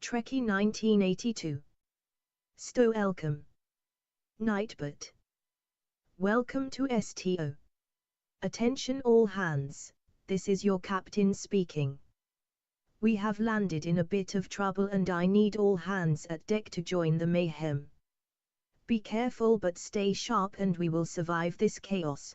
Trekkie 1982. Sto Elcom. Nightbot. Welcome to STO. Attention all hands, this is your captain speaking. We have landed in a bit of trouble and I need all hands at deck to join the mayhem. Be careful but stay sharp and we will survive this chaos.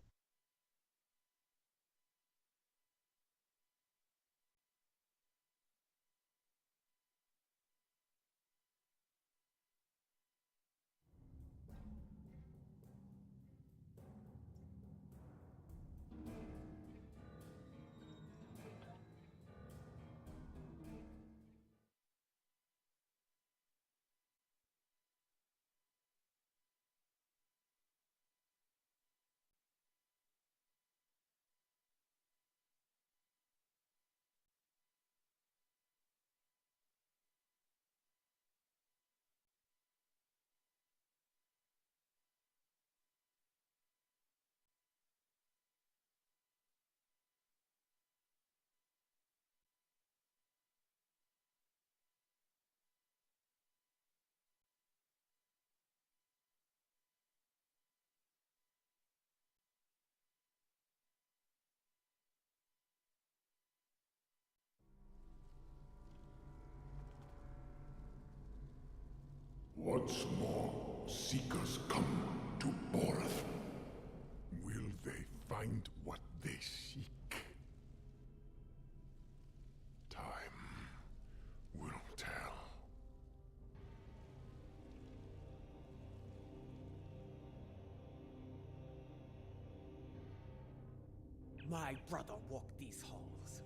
Once more, seekers come to Boreth. Will they find what they seek? Time will tell. My brother walked these halls.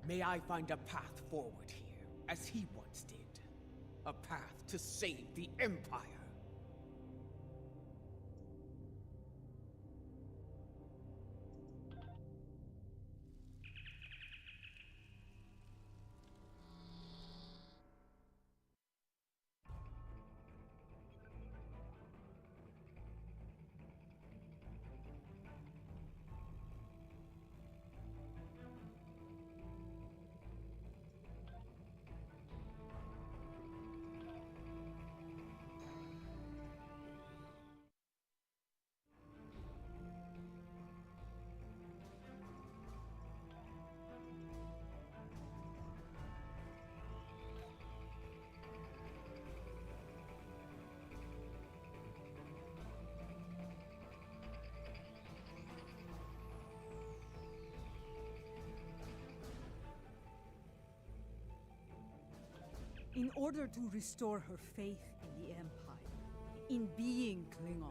May I find a path forward here, as he once did. A path to save the Empire. In order to restore her faith in the Empire, in being Klingon,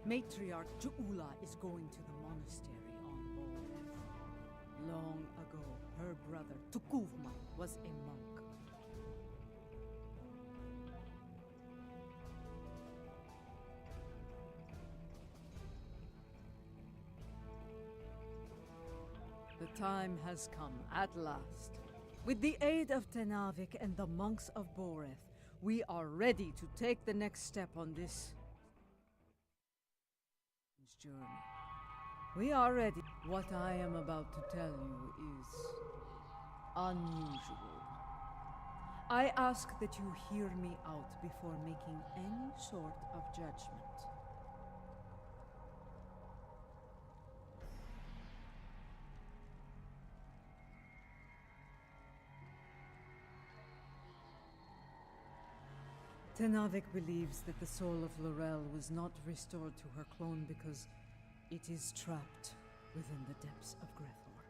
Matriarch Ju'ula is going to the monastery on Boreth. Long ago, her brother Tukuvma was a monk. The time has come, at last. With the aid of Tenavik and the monks of Boreth, we are ready to take the next step on this journey. We are ready. What I am about to tell you is unusual. I ask that you hear me out before making any sort of judgment. Tenavik believes that the soul of Laurel was not restored to her clone because it is trapped within the depths of Grethor.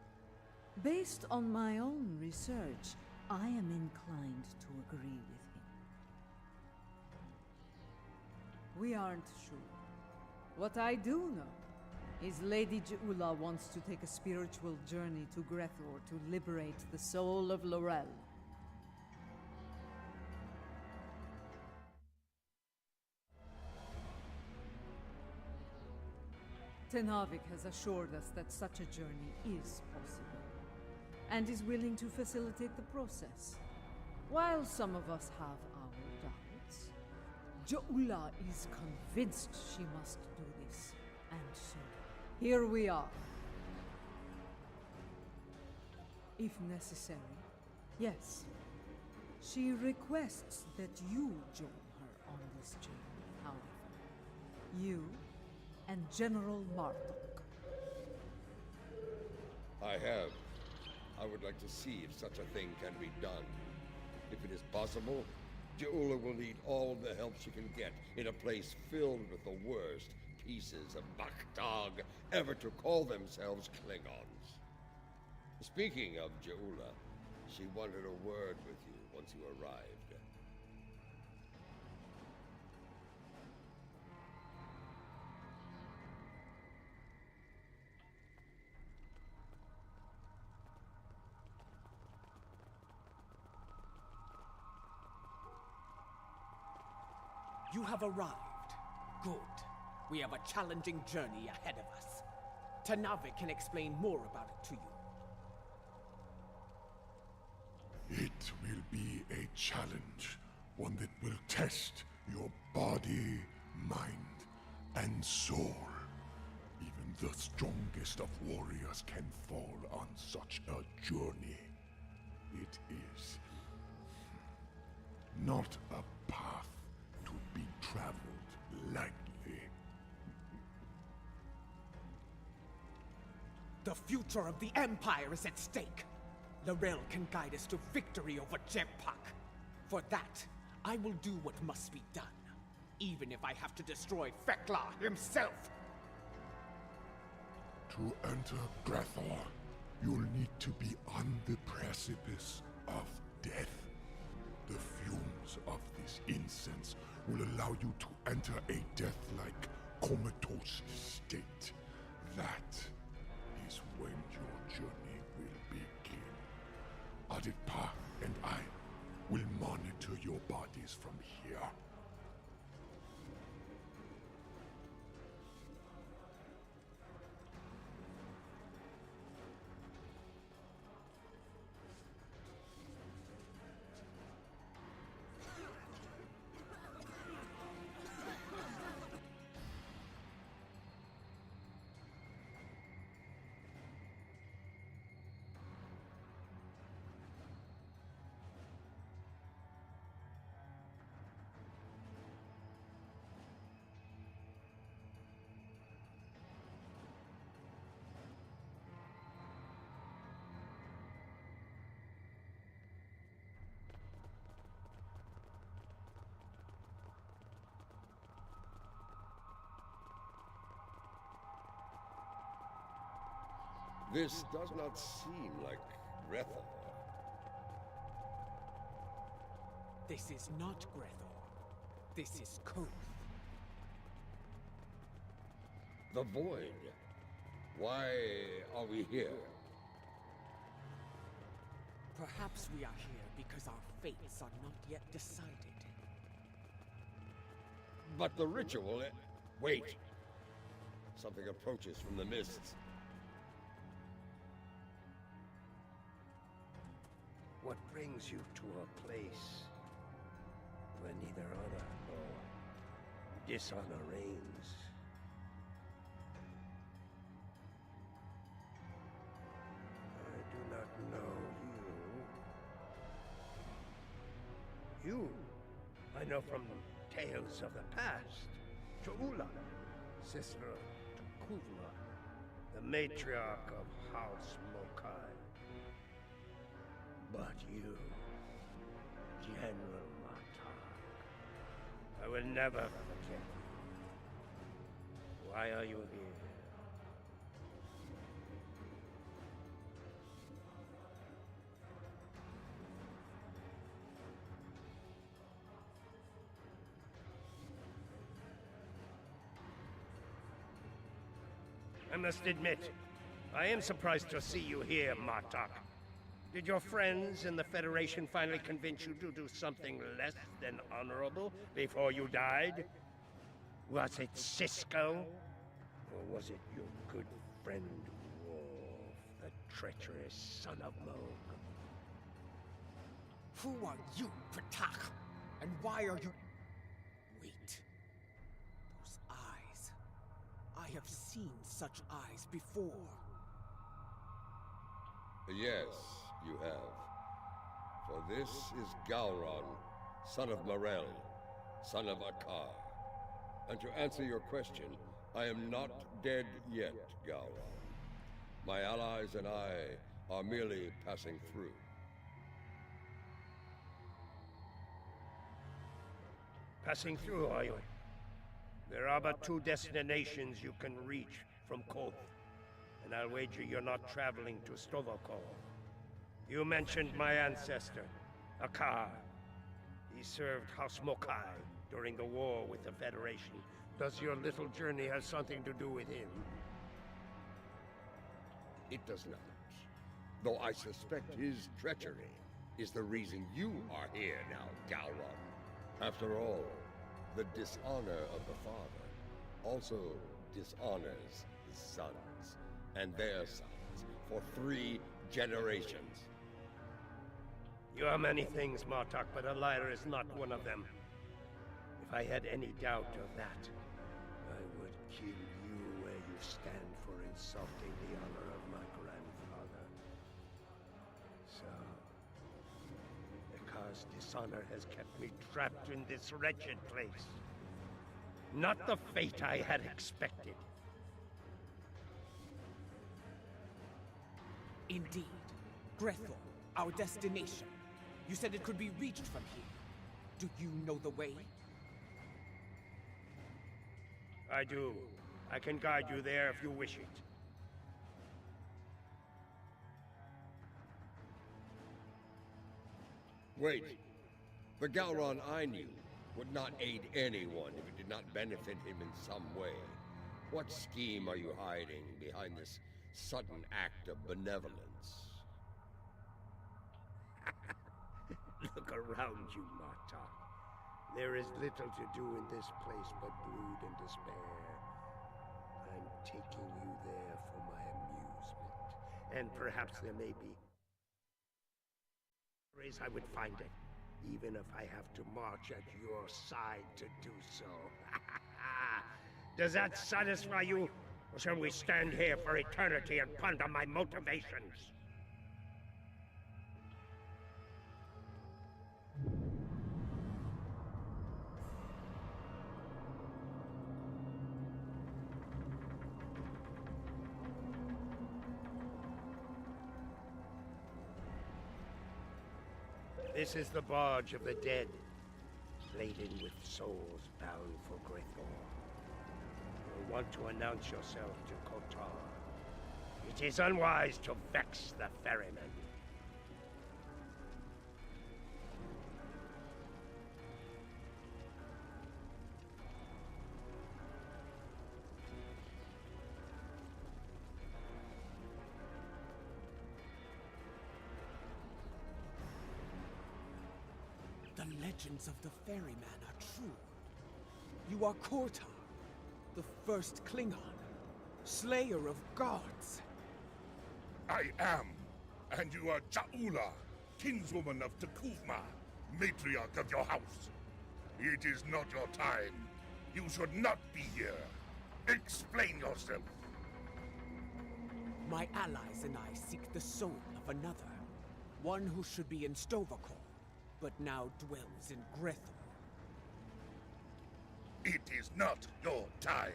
Based on my own research, I am inclined to agree with him. We aren't sure. What I do know is Lady Ju'ula wants to take a spiritual journey to Grethor to liberate the soul of Laurel. Tenavik has assured us that such a journey is possible, and is willing to facilitate the process. While some of us have our doubts, Ju'ula is convinced she must do this, and so here we are. If necessary, yes, She requests that you join her on this journey, however. You and General Martok. I would like to see if such a thing can be done. If it is possible, Jeula will need all the help she can get in a place filled with the worst pieces of Bakhtag ever to call themselves Klingons. Speaking of Jeula, she wanted a word with you once you arrived. You have arrived. Good. We have a challenging journey ahead of us. Tanavik can explain more about it to you. It will be a challenge, one that will test your body, mind, and soul. Even the strongest of warriors can fall on such a journey. It is not a path to be traveled lightly. The future of the Empire is at stake. Lorel can guide us to victory over Jempak. For that, I will do what must be done, even if I have to destroy Fekla himself. To enter Grathor, you'll need to be on the precipice of death. The fumes of this incense will allow you to enter a death-like comatose state. That is when your journey will begin. Aditpa and I will monitor your bodies from here. This does not seem like Grethor. This is not Grethor. This is Koth. The Void. Why are we here? Perhaps we are here because our fates are not yet decided. But the ritual... Wait! Something approaches from the mists. What brings you to a place where neither honor nor dishonor reigns? I do not know you. You, I know from tales of the past. Jeula, sister of Takuvla, the matriarch of House Mokai. But you, General Martok, I will never forget you. Why are you here? I must admit, I am surprised to see you here, Martok. Did your friends in the Federation finally convince you to do something less than honorable before you died? Was it Cisco? Or was it your good friend Worf, the treacherous son of Moog? Who are you, Pratak? And why are you... Wait. Those eyes. I have seen such eyes before. Yes, you have. For this is Gowron, son of Morel, son of Akar. And to answer your question, I am not dead yet, Gowron. My allies and I are merely passing through. Passing through, are you? There are but two destinations you can reach from Koth, and I'll wager you're not traveling to s.Voice. You mentioned my ancestor, Akar. He served House Mokai during the war with the Federation. Does your little journey have something to do with him? It does not. Though I suspect his treachery is the reason you are here now, Gowron. After all, the dishonor of the father also dishonors his sons and their sons for 3 generations. You are many things, Martok, but a liar is not one of them. If I had any doubt of that, I would kill you where you stand for insulting the honor of my grandfather. So, Akar's dishonor has kept me trapped in this wretched place. Not the fate I had expected. Indeed. Grethor, our destination. You said it could be reached from here. Do you know the way? I do. I can guide you there if you wish it. Wait. The Gowron I knew would not aid anyone if it did not benefit him in some way. What scheme are you hiding behind this sudden act of benevolence? Look around you, Martok. There is little to do in this place but brood and despair. I'm taking you there for my amusement. And perhaps there may be ways I would find it, even if I have to march at your side to do so. Does that satisfy you? Or shall we stand here for eternity and ponder my motivations? This is the barge of the dead, laden with souls bound for Grethor. You'll want to announce yourself to Kotar. It is unwise to vex the ferryman. The legends of the ferryman are true. You are Kotar, the first Klingon, slayer of gods. I am, and you are Ja'ula, kinswoman of Tekuvma, matriarch of your house. It is not your time. You should not be here. Explain yourself. My allies and I seek the soul of another, one who should be in s.Voice, but now dwells in Grethor. It is not your time.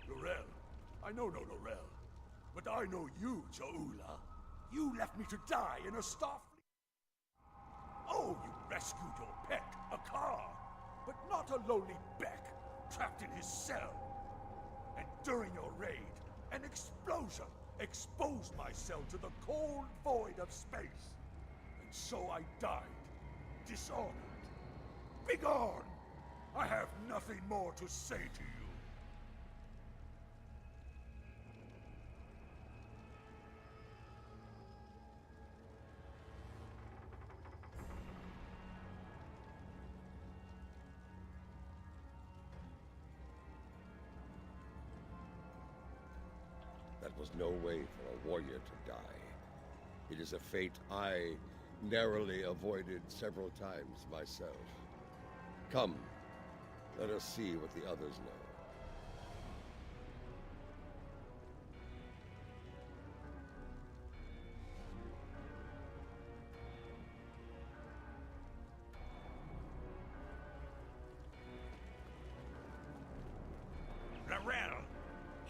Lorel. I know no Lorel. But I know you, Ja'ula. You left me to die in a Starfleet. Oh, you rescued your pet, Akar. But not a lowly Beck, trapped in his cell. And during your raid, an explosion exposed my cell to the cold void of space. And so I died, dishonored. Begone! I have nothing more to say to you. That was no way for a warrior to die. It is a fate I narrowly avoided several times myself. Come, let us see what the others know.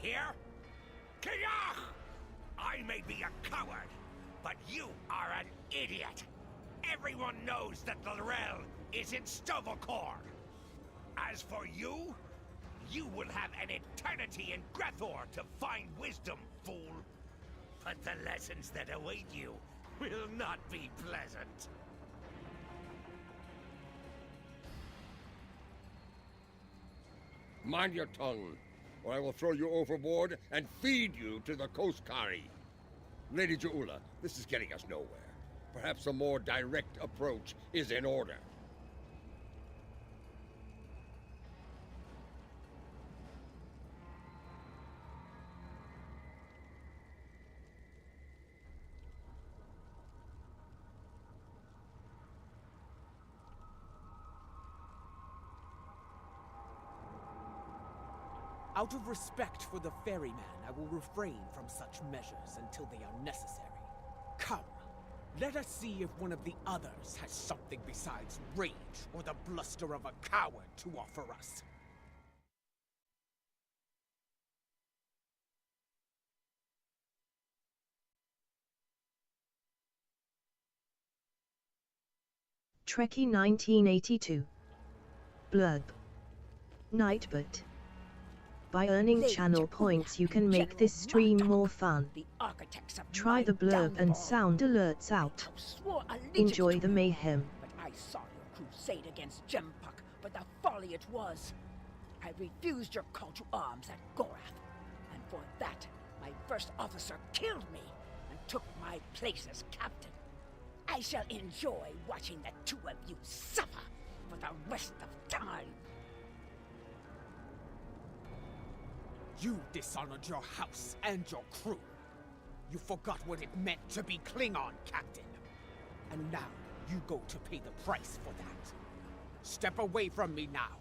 hear? Kiach! I may be a coward, but you are an idiot. Everyone knows that Lorel is in s.Voice. As for you, you will have an eternity in Grethor to find wisdom, fool. But the lessons that await you will not be pleasant. Mind your tongue, or I will throw you overboard and feed you to the Koskari. Lady Ja'ula, this is getting us nowhere. Perhaps a more direct approach is in order. Out of respect for the ferryman, I will refrain from such measures until they are necessary. Come, let us see if one of the others has something besides rage or the bluster of a coward to offer us. Trekkie 1982. Blurb. Nightbot. By earning channel points you can make this stream more fun. Try the blurb and sound alerts out. Enjoy the mayhem. But I saw your crusade against Jempuk, but the folly it was. I refused your call to arms at Gorath, and for that, my first officer killed me and took my place as captain. I shall enjoy watching the two of you suffer for the rest of time. You dishonored your house and your crew. You forgot what it meant to be Klingon, Captain. And now you go to pay the price for that. Step away from me now,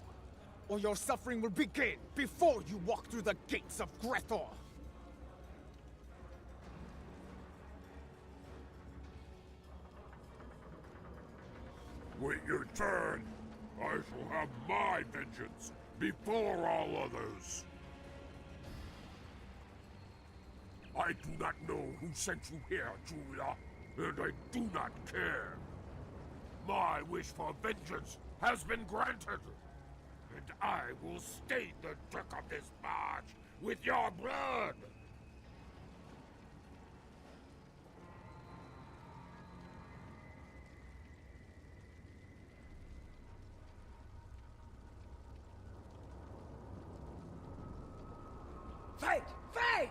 or your suffering will begin before you walk through the gates of Grethor. Wait your turn. I shall have my vengeance before all others. I do not know who sent you here, Julia, and I do not care. My wish for vengeance has been granted, and I will stain the deck of this barge with your blood. Fight! Fight!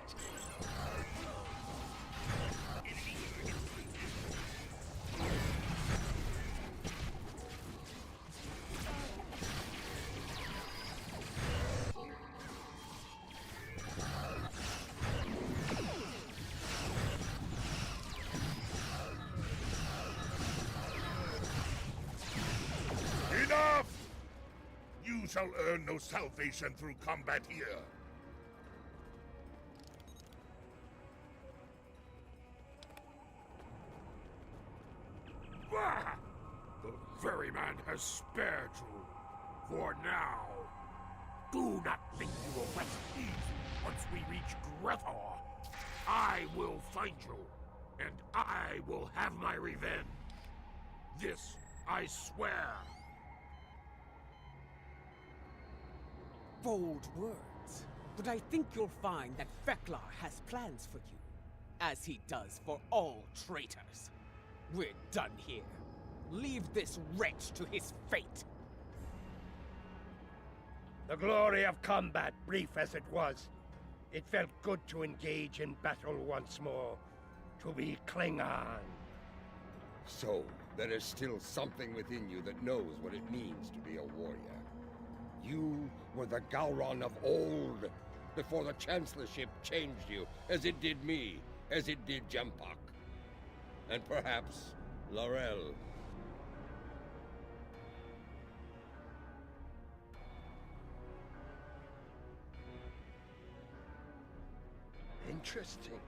Enough! You shall earn no salvation through combat here. Ah! The ferryman has spared you. For now. Do not think you will rest easy once we reach Grethor. I will find you, and I will have my revenge. This I swear. Bold words, but I think you'll find that Feklar has plans for you, as he does for all traitors. We're done here. Leave this wretch to his fate. The glory of combat, brief as it was. It felt good to engage in battle once more. To be Klingon. So, there is still something within you that knows what it means to be a warrior. You were the Gowron of old, before the Chancellorship changed you, as it did me, as it did Jempuk. And perhaps Lorel. Interesting.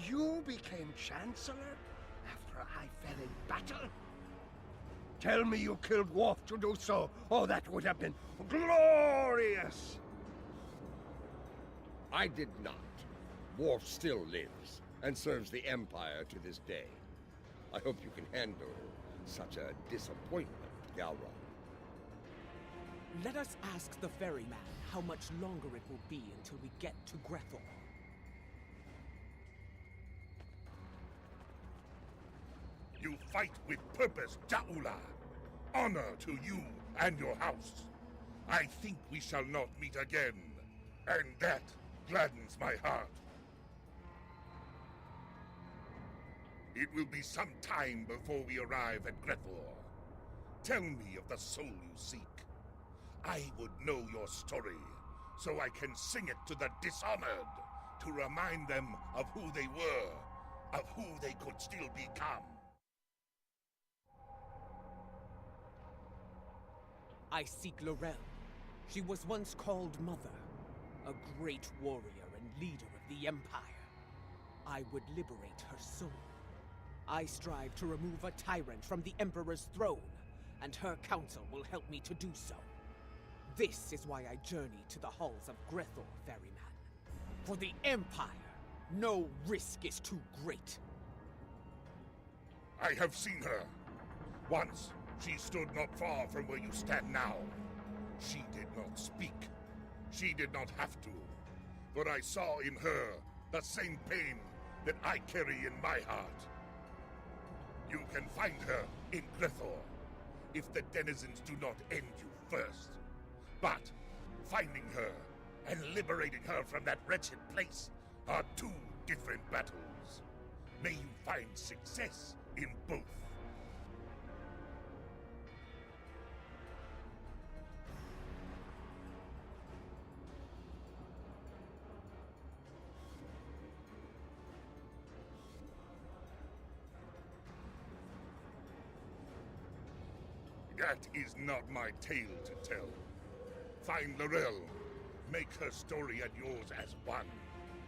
You became Chancellor after I fell in battle? Tell me you killed Worf to do so. Oh, that would have been glorious! I did not. Worf still lives, and serves the Empire to this day. I hope you can handle such a disappointment, Galron. Let us ask the ferryman how much longer it will be until we get to Grethor. You fight with purpose, Ja'ula. Honor to you and your house. I think we shall not meet again, and that gladdens my heart. It will be some time before we arrive at Grethor. Tell me of the soul you seek. I would know your story, so I can sing it to the dishonored, to remind them of who they were, of who they could still become. I seek Lorel. She was once called Mother, a great warrior and leader of the Empire. I would liberate her soul. I strive to remove a tyrant from the Emperor's throne, and her council will help me to do so. This is why I journey to the halls of Grethor, ferryman. For the Empire, no risk is too great. I have seen her. Once, she stood not far from where you stand now. She did not speak. She did not have to. But I saw in her the same pain that I carry in my heart. You can find her in Grethor, if the denizens do not end you first. But finding her and liberating her from that wretched place are two different battles. May you find success in both. That is not my tale to tell. Find Lorel, make her story and yours as one,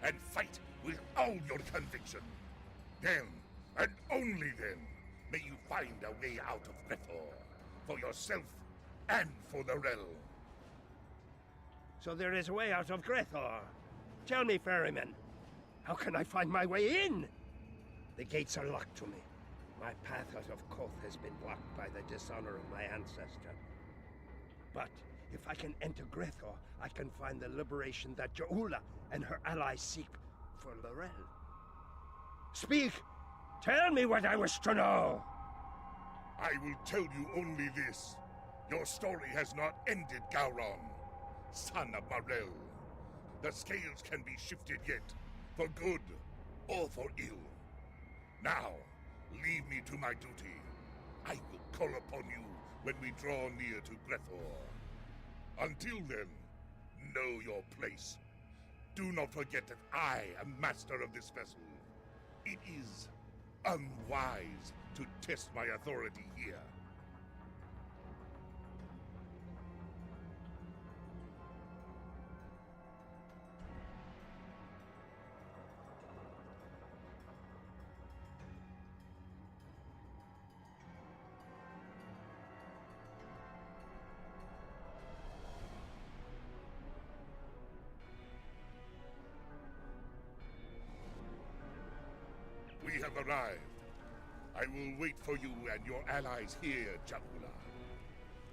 and fight with all your conviction. Then, and only then, may you find a way out of Grethor, for yourself and for Lorel. So there is a way out of Grethor. Tell me, ferryman, how can I find my way in? The gates are locked to me. My path out of Koth has been blocked by the dishonor of my ancestor. But if I can enter Grethor, I can find the liberation that Ja'ula and her allies seek for Lorel. Speak! Tell me what I wish to know! I will tell you only this. Your story has not ended, Gowron, son of Marel. The scales can be shifted yet, for good or for ill. Now, leave me to my duty. I will call upon you when we draw near to Grethor. Until then, know your place. Do not forget that I am master of this vessel. It is unwise to test my authority here. We have arrived. I will wait for you and your allies here, Ja'ula.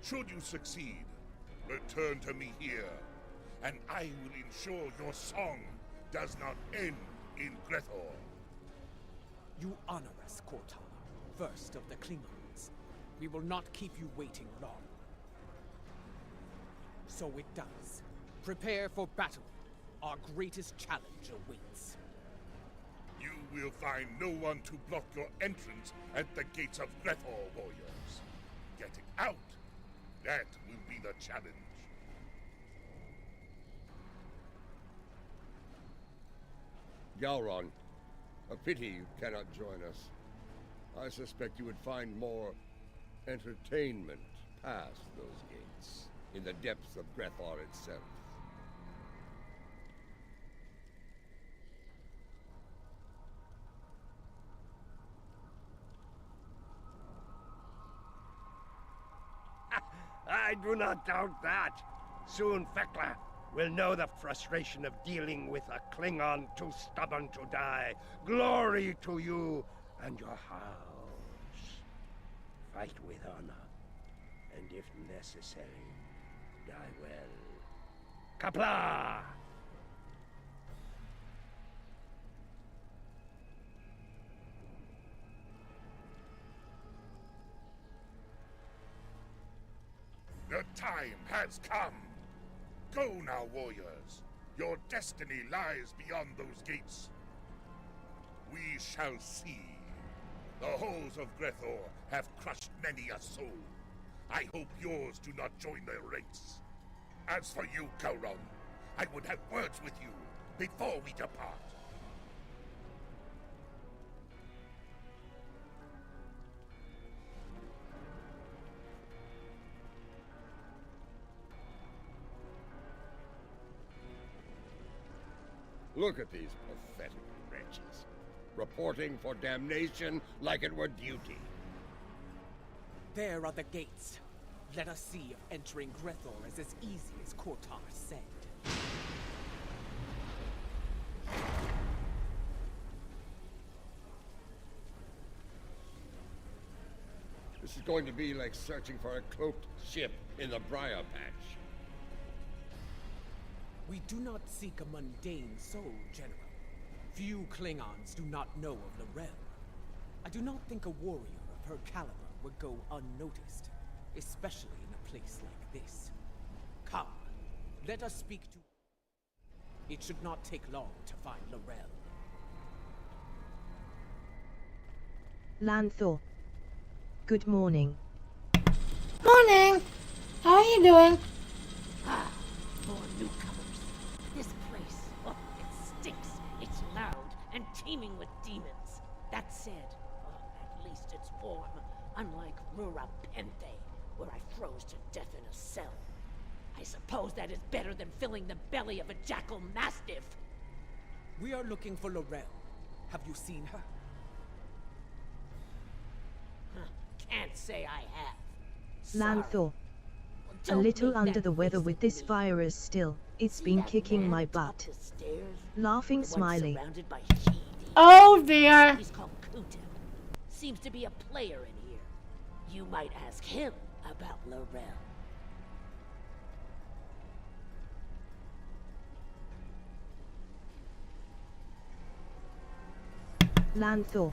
Should you succeed, return to me here, and I will ensure your song does not end in Grethor. You honor us, Kortar, first of the Klingons. We will not keep you waiting long. So it does. Prepare for battle. Our greatest challenge awaits. You will find no one to block your entrance at the gates of Grethor, warriors. Getting out, that will be the challenge. Galron, a pity you cannot join us. I suspect you would find more entertainment past those gates, in the depths of Grethor itself. I do not doubt that. Soon Fekla, will know the frustration of dealing with a Klingon too stubborn to die. Glory to you and your house. Fight with honor, and if necessary, die well. Kapla! The time has come. Go now, warriors. Your destiny lies beyond those gates. We shall see. The halls of Grethor have crushed many a soul. I hope yours do not join their ranks. As for you, Gowron, I would have words with you before we depart. Look at these pathetic wretches, reporting for damnation like it were duty. There are the gates. Let us see if entering Grethor is as easy as Kortar said. This is going to be like searching for a cloaked ship in the Briar Patch. We do not seek a mundane soul, General. Few Klingons do not know of Lorel. I do not think a warrior of her caliber would go unnoticed, especially in a place like this. Come, let us speak to... It should not take long to find Lorel. Lanthor. Good morning. Morning! How are you doing? Ah, more newcomers. This place, oh, it stinks. It's loud and teeming with demons. That said, at least it's warm, unlike Rura Pente, where I froze to death in a cell. I suppose that is better than filling the belly of a jackal mastiff. We are looking for Lorel. Have you seen her? Can't say I have. Lanthor. A Don't little make under that the weather face with at this me. virus still. It's See been that kicking man my up butt. the stairs? Laughing The one smiley. surrounded by she-demons. Oh dear. He's called Kuta. Seems to be a player in here. You might ask him about Lorel. Lanthor.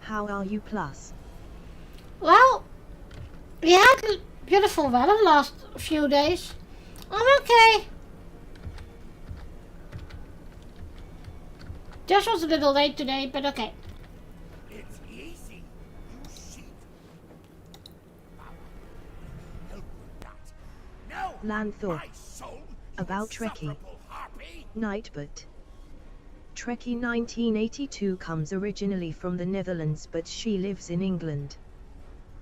How are you plus? Well, we had beautiful weather last few days. I'm okay. Just was a little late today, but okay. It's easy, you sheep. Help with that. No, Lanthor. my soul, you About Trekkie. insufferable harpy. Nightbot. Trekkie 1982 comes originally from the Netherlands, but she lives in England.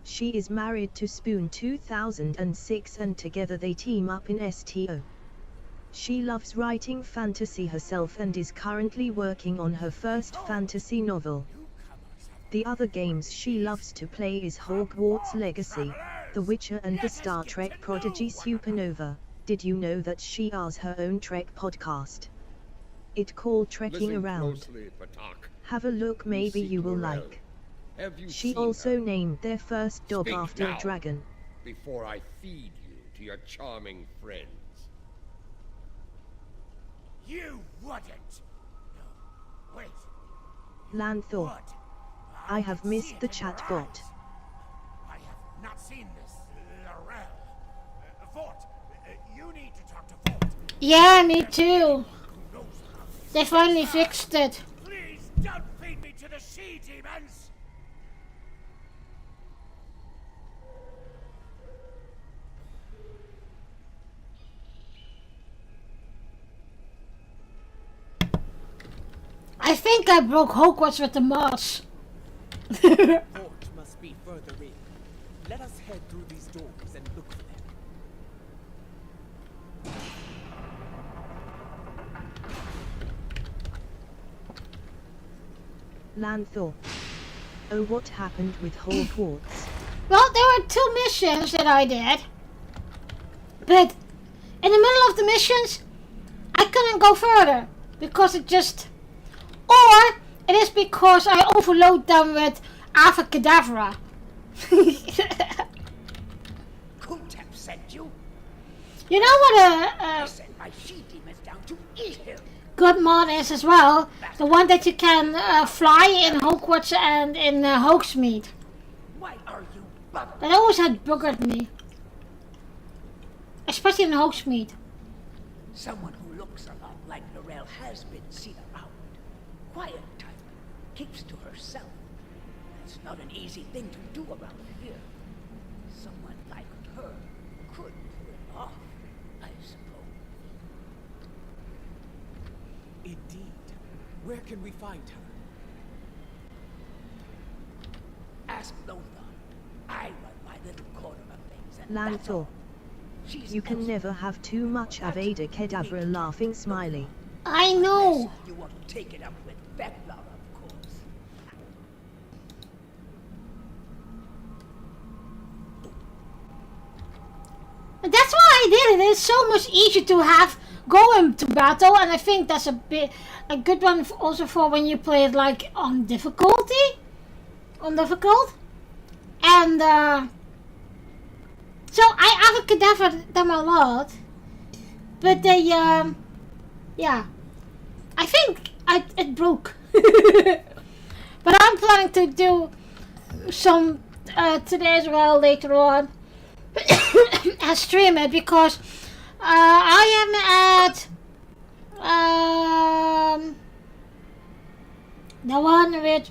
She is married to Spoon 2006 and together they team up in STO. She loves writing fantasy herself and is currently working on her first fantasy novel. The other games she loves to play is Hogwarts Legacy, The Witcher and the Star Trek prodigy Supernova. Did you know that she has her own Trek podcast? It called Trekking Listen Around. closely, Patak. Have a look, maybe seek you will Lorel. like. Have you She seen also her? named their first dog Speak after now, a dragon. before I feed you to your charming friends. You wouldn't. No, wait. Lanthor. Would. I have can missed see it the in chat your bot. eyes. I have not seen this, Lorel. Fort, you need to talk to Fort. Yeah, me too. Who knows how? They finally fixed it. Please don't feed me to the she-demons! I think I broke Hogwarts with the mods. Fort must be further in. Let us head through these doors and look for them. Lanthor. Oh, what happened with Hogwarts? Well, there were 2 missions that I did. But in the middle of of the missions, I couldn't go further because it just, or it is because I overload them with Avacadabra. Kutep sent you? You know what I sent my she-demons down to eat him. good mod is as well? The one that you can fly in Hogwarts and in Hogsmeade. Why are you bugging? That always had buggered me. Especially in Hogsmeade. Someone who looks a lot like Laurel has been seen around. Quiet type. Keeps to herself. That's not an easy thing to do around here. Someone like her could pull it off, I suppose. Indeed. Where can we find her? Ask Lothar. I run my little corner of things, and that's Lantor. all. She's You can never have too much Avada Kedavra laughing smiley. I know. You want to take it up with Veclar, of course. And that's why I did it. It's so much easier to have go into battle, and I think that's a good one also for when you play it like on difficult, and so I avocadavered them a lot, but they yeah, I think it broke. But I'm planning to do some today as well later on. I stream it because I am at the one with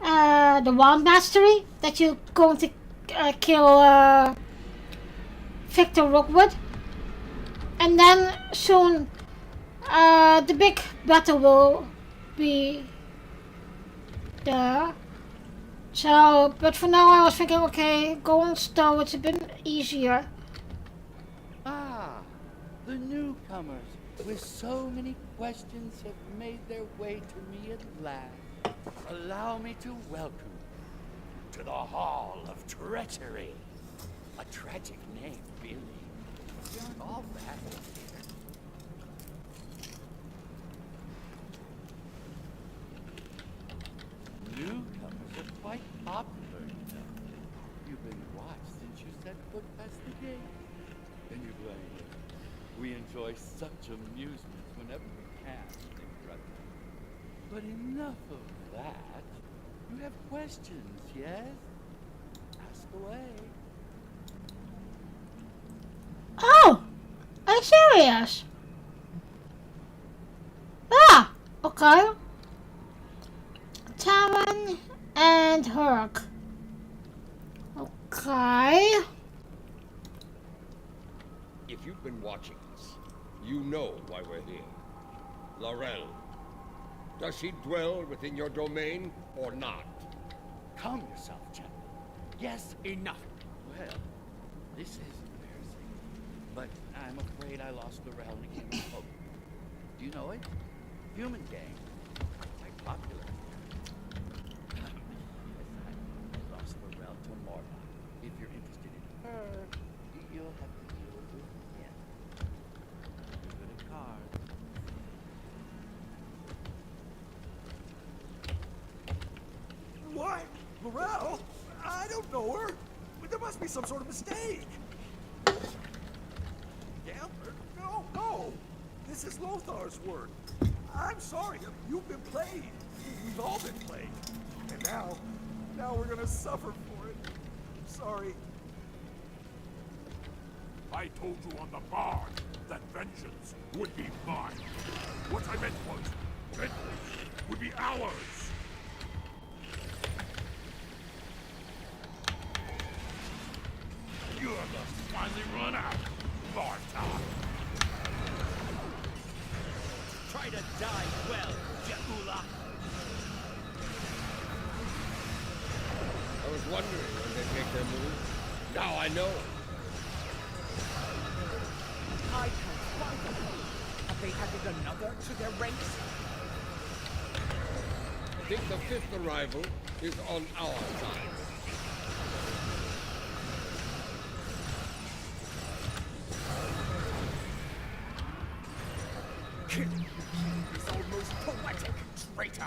the Wand Mastery that you're going to kill Victor Rookwood, and then soon the big battle will be there. So, but for now I was thinking, okay, go on Stowe, it's a bit easier. Ah, the newcomers with so many questions have made their way to me at last. Allow me to welcome you to the Hall of Treachery. A tragic name, really. You aren't all that here. Newcomers are quite popular, you know. You've been watched since you set foot past the gate. Can you blame me? We enjoy such amusement whenever we can, big brother. But enough of that. You have questions, yes? Ask away. Oh, are you serious? Ah, okay. Taran and Herc. Okay. If you've been watching us, you know why we're here. Laurel. Does she dwell within your domain or not? Calm yourself, gentlemen. Yes, Enough. well, this is embarrassing. But I'm afraid I lost the realm to King of Hope. Do you know it? Human gang. Quite popular. Yes, I lost the realm to Morla. If you're interested in her, you'll have to deal with him. Good at cards. What? Laurel? I don't know her. There must be some sort of mistake. Gambler? No, no. This is Lothar's word. I'm sorry. You've been played. We've all been played. And now we're gonna suffer for it. Sorry. I told you on the bar that vengeance would be mine. What I meant was, vengeance would be ours. You're the finally run out, Bartok. Try to die well, Jeula. I was wondering when they'd make their move. Now I know. I can't find them. Have they added another to their ranks? I think the fifth arrival is on our side. Killing you is almost poetic, traitor!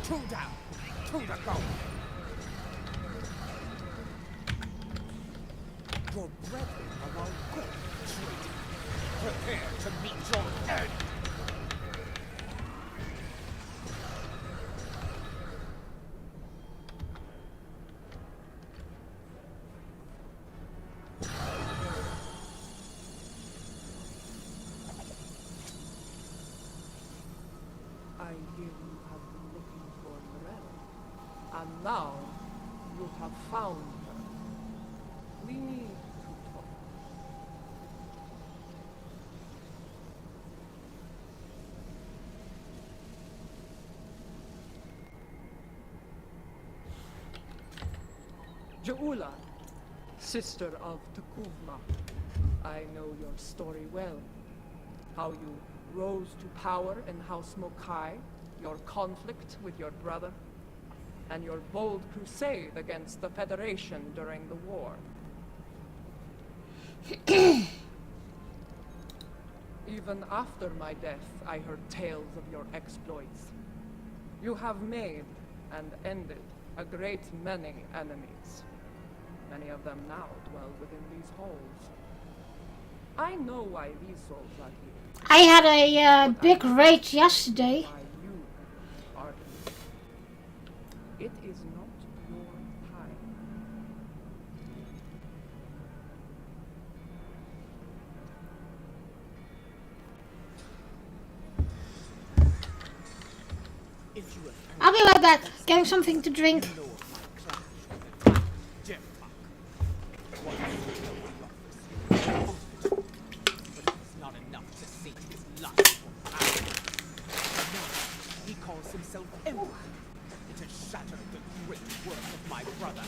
Two down, two to go. Your brethren are all good, traitor. Prepare to meet your end. I hear you have been looking for Morel, and now you have found her. We need to talk. Jaula, sister of Takuvma, I know your story well. How you rose to power in House Mokai, your conflict with your brother, and your bold crusade against the Federation during the war. Even after my death, I heard tales of your exploits. You have made and ended a great many enemies. Many of them now dwell within these halls. I know why these souls are here. I had a big rage yesterday. Why you are here. It is not your time. If you have I'll be right back. Getting something to drink. know of my clash with Gempak, what you know of office. But it was not enough to sate his lust for power. Now he calls himself Emperor. It has shattered the great work of my brother.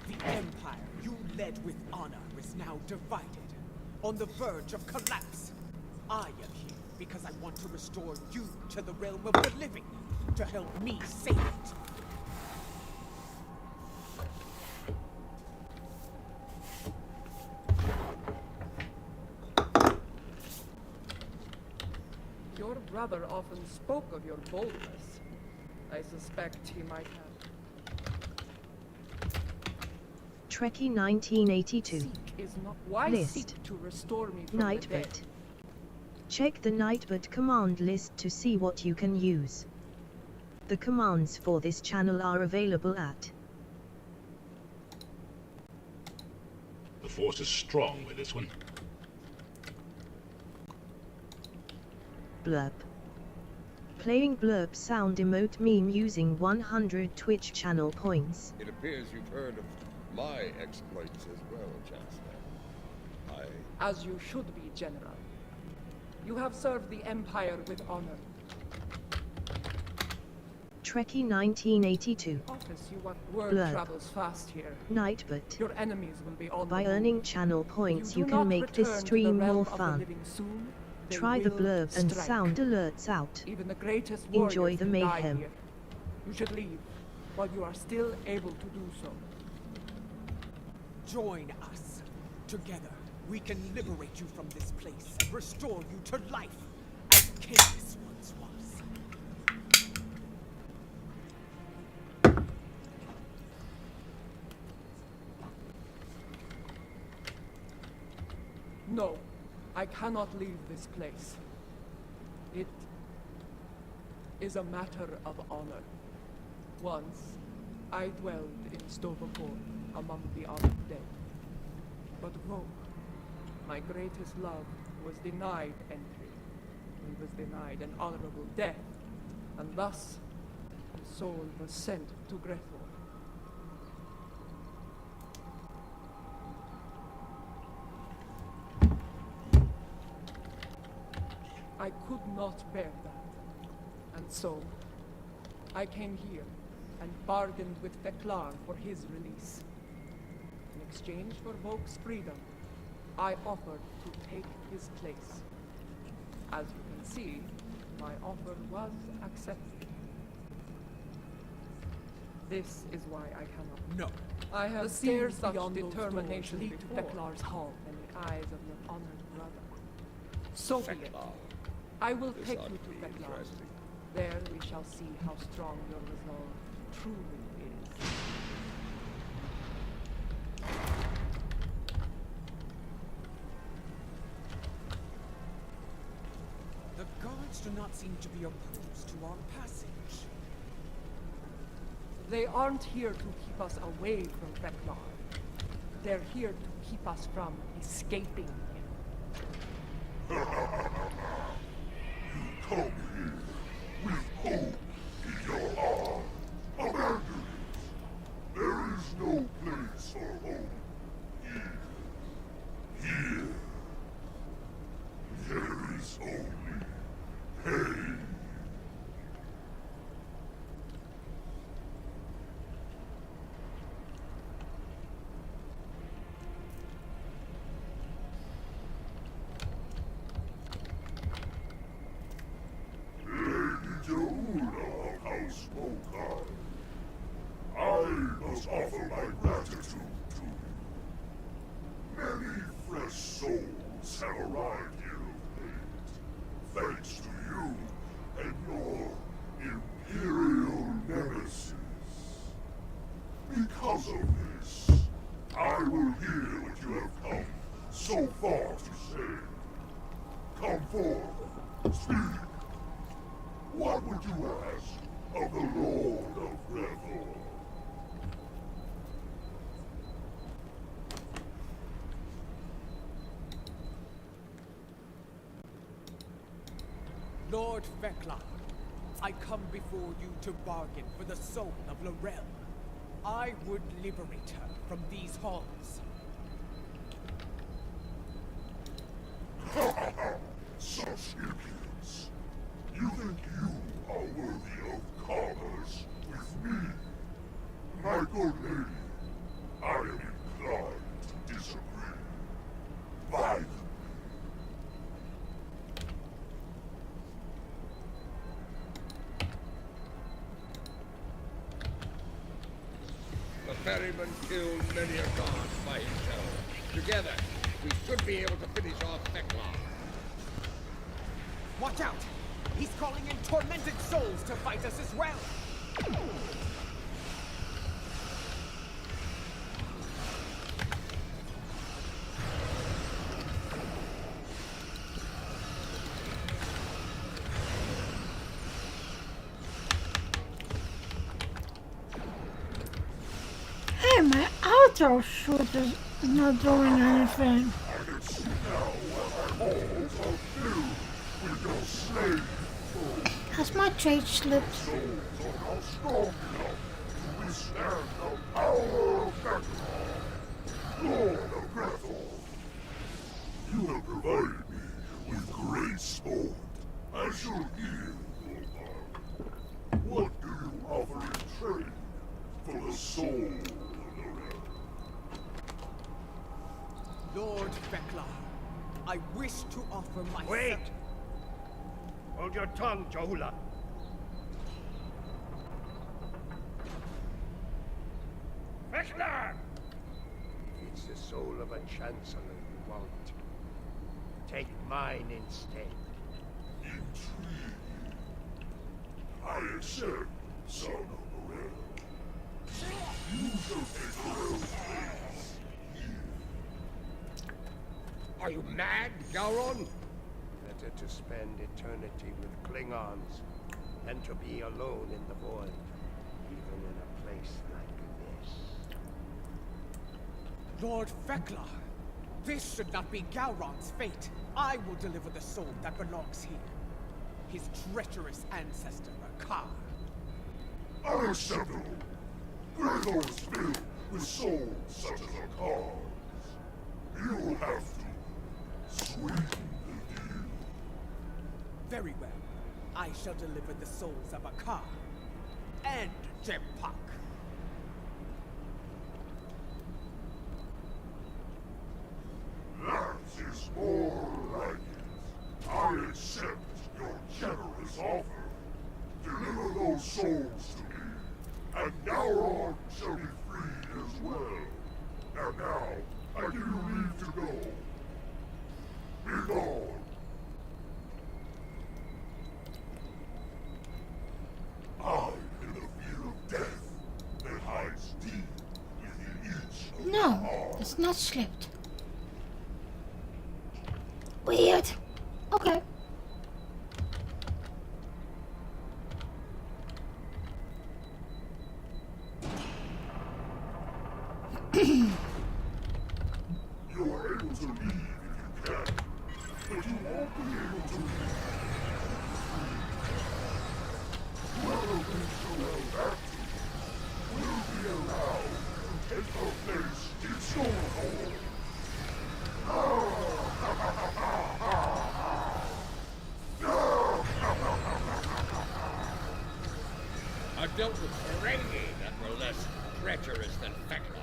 The Empire led with honor is now divided, on the verge of collapse. I am here because I want to restore you to the realm of the living, to help me save it. Your brother often spoke of your boldness. I suspect he might have. Trekkie 1982. Seek is not why List. seek to restore me from the dead. Nightbot. Check the Nightbot command list to see what you can use. The commands for this channel are available at. The force is strong with this one. Blurb. Playing blurb sound emote meme using 100 Twitch channel points. It appears you've heard of my exploits as well, Chancellor. As you should be, General. You have served the Empire with honor. Trekkie 1982. Office, you want word Blurb. travels fast here. Nightbot. Your enemies will be on By the move. earning channel points If you do can not make this return to stream the realm more of the fun. living soon, they Try the will blurb and strike. sound alerts out. Even the greatest Enjoy warriors the can die mayhem. here. You should leave, while you are still able to do so. Join us. Together, we can liberate you from this place and restore you to life, as Chaos once was. No, I cannot leave this place. It is a matter of honor. Once, I dwelled in Stovapor among the honored dead. But Vogue, my greatest love, was denied entry. He was denied an honorable death, and thus, his soul was sent to Grethor. I could not bear that, and so, I came here and bargained with Theklar for his release. In exchange for Vogue's freedom, I offered to take his place. As you can see, my offer was accepted. This is why I cannot. No. I have The seen stairs such beyond those determination doors lead to before Theklar's hall. in the eyes of your honored brother. So be it. Theklar. I will This take ought you to to be Theklar. interesting. There we shall see how strong your resolve truly is. The guards do not seem to be opposed to our passage. They aren't here to keep us away from Theklar. They're here to keep us from escaping him. Come here with hope in your heart. Abandon it. There is no place for hope here. Here. There is only pain. I must offer my gratitude to you. Many fresh souls have arrived here of late, thanks to you and your Imperial nemesis. Because of this, I will hear what you have come so far to say. Come forth, speak. What would you ask of the Lord of Grethor? Lord Theklar, I come before you to bargain for the soul of Lorelle. I would liberate her from these halls. Such impudence. You think you are worthy of commerce with me? My good lady, I am inclined to ferryman killed many a god by himself. Together, we should be able to finish off Thekla. Watch out! He's calling in tormented souls to fight us as well! Hey, my auto shoot is not doing anything. Has my trade slipped? You have provided me with great sport. I shall yield. What do you offer in trade for the soul? Lord Thekla, I wish to offer myself... Wait! Hold your tongue, Johula. Thekla! It's the soul of a chancellor you want. Take mine instead. Intrigue. I accept, son of Morel. You shall take Morel's place. Are you mad, Gowron? Better to spend eternity with Klingons than to be alone in the void, even in a place like this. Lord Thekla, this should not be Gowron's fate. I will deliver the soul that belongs here. His treacherous ancestor, Akar. Unacceptable! Greyhole is filled with souls such as Akar's. You will have to sweeten the deal. Very well. I shall deliver the souls of Akar and Jempak. That is more like it. I accept your generous offer. Deliver those souls to me, and Gowron shall be free as well. And now, I give you leave to go. Be gone. I am the fear of death that hides deep within each of No, it's not slipped. Weird. Okay. You are able to leave if you can, but you won't be able to leave. Whoever brings Joel back to you will be allowed to take her place in Stormhold. I've dealt with Ferengi that were less treacherous than Thekla.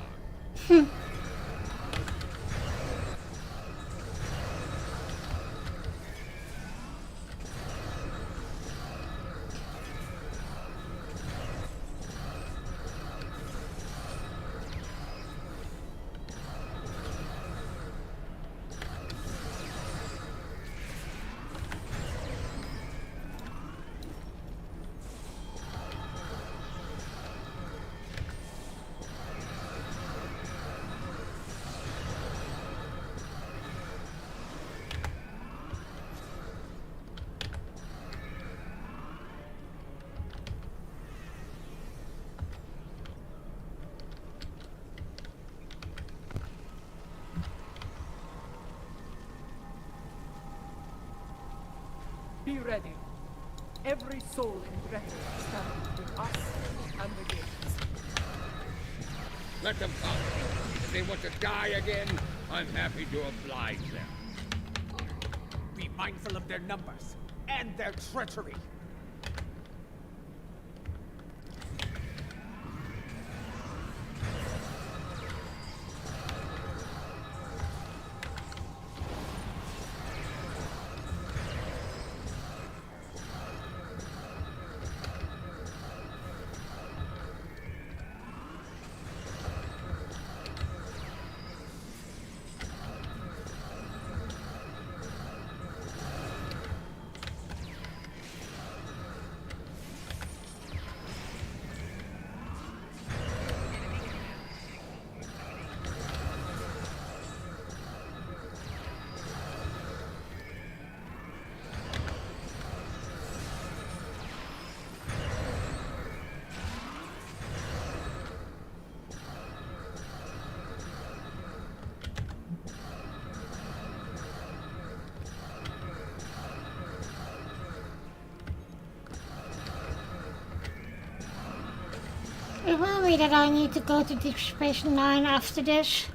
Be ready. Every soul in Drehel stands with us and the gates. Let them come. If they want to die again, I'm happy to oblige them. Be mindful of their numbers and their treachery. Remind me that I need to go to Deep Space Nine after this.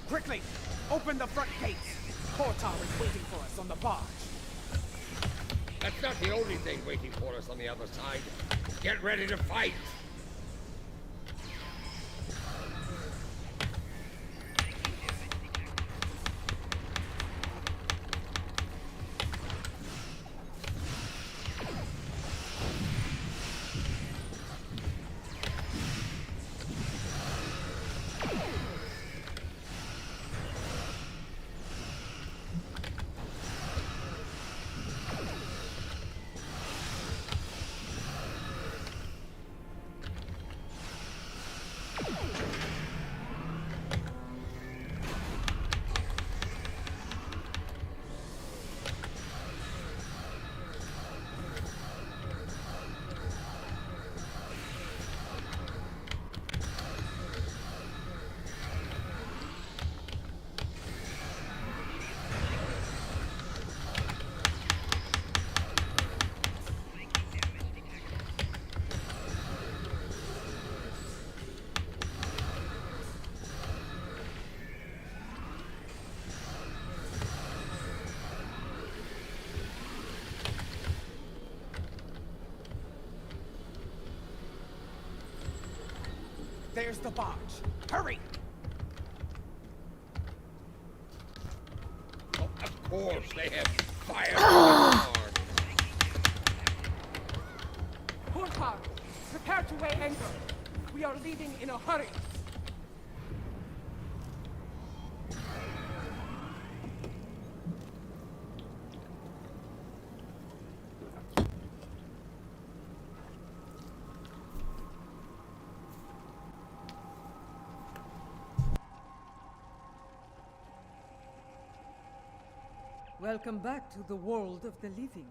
Quickly! Open the front gates! Portar is waiting for us on the barge. That's not the only thing waiting for us on the other side. Get ready to fight! There's the barge. Hurry! Oh, of course, they have fire on the barge. Portar, prepare to weigh anchor. We are leaving in a hurry. Welcome back to the world of the living,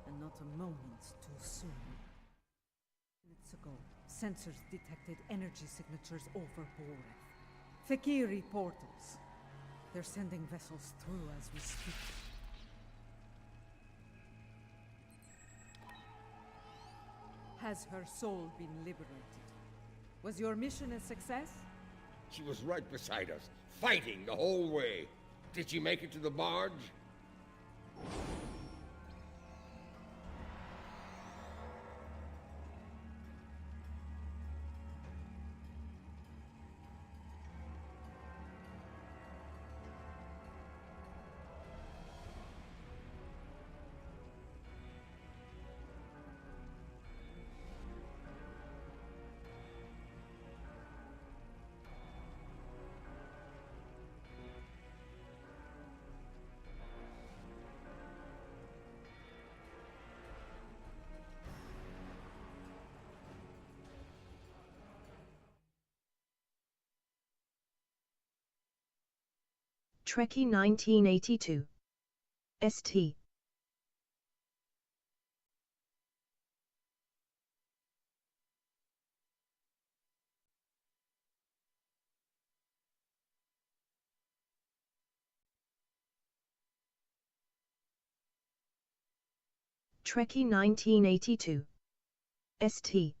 and not a moment too soon. Minutes ago, sensors detected energy signatures over Boreth. Fakiri portals. They're sending vessels through as we speak. Has her soul been liberated? Was your mission a success? She was right beside us, fighting the whole way. Did she make it to the barge? Trekkie 1982. St. Trekkie 1982. St.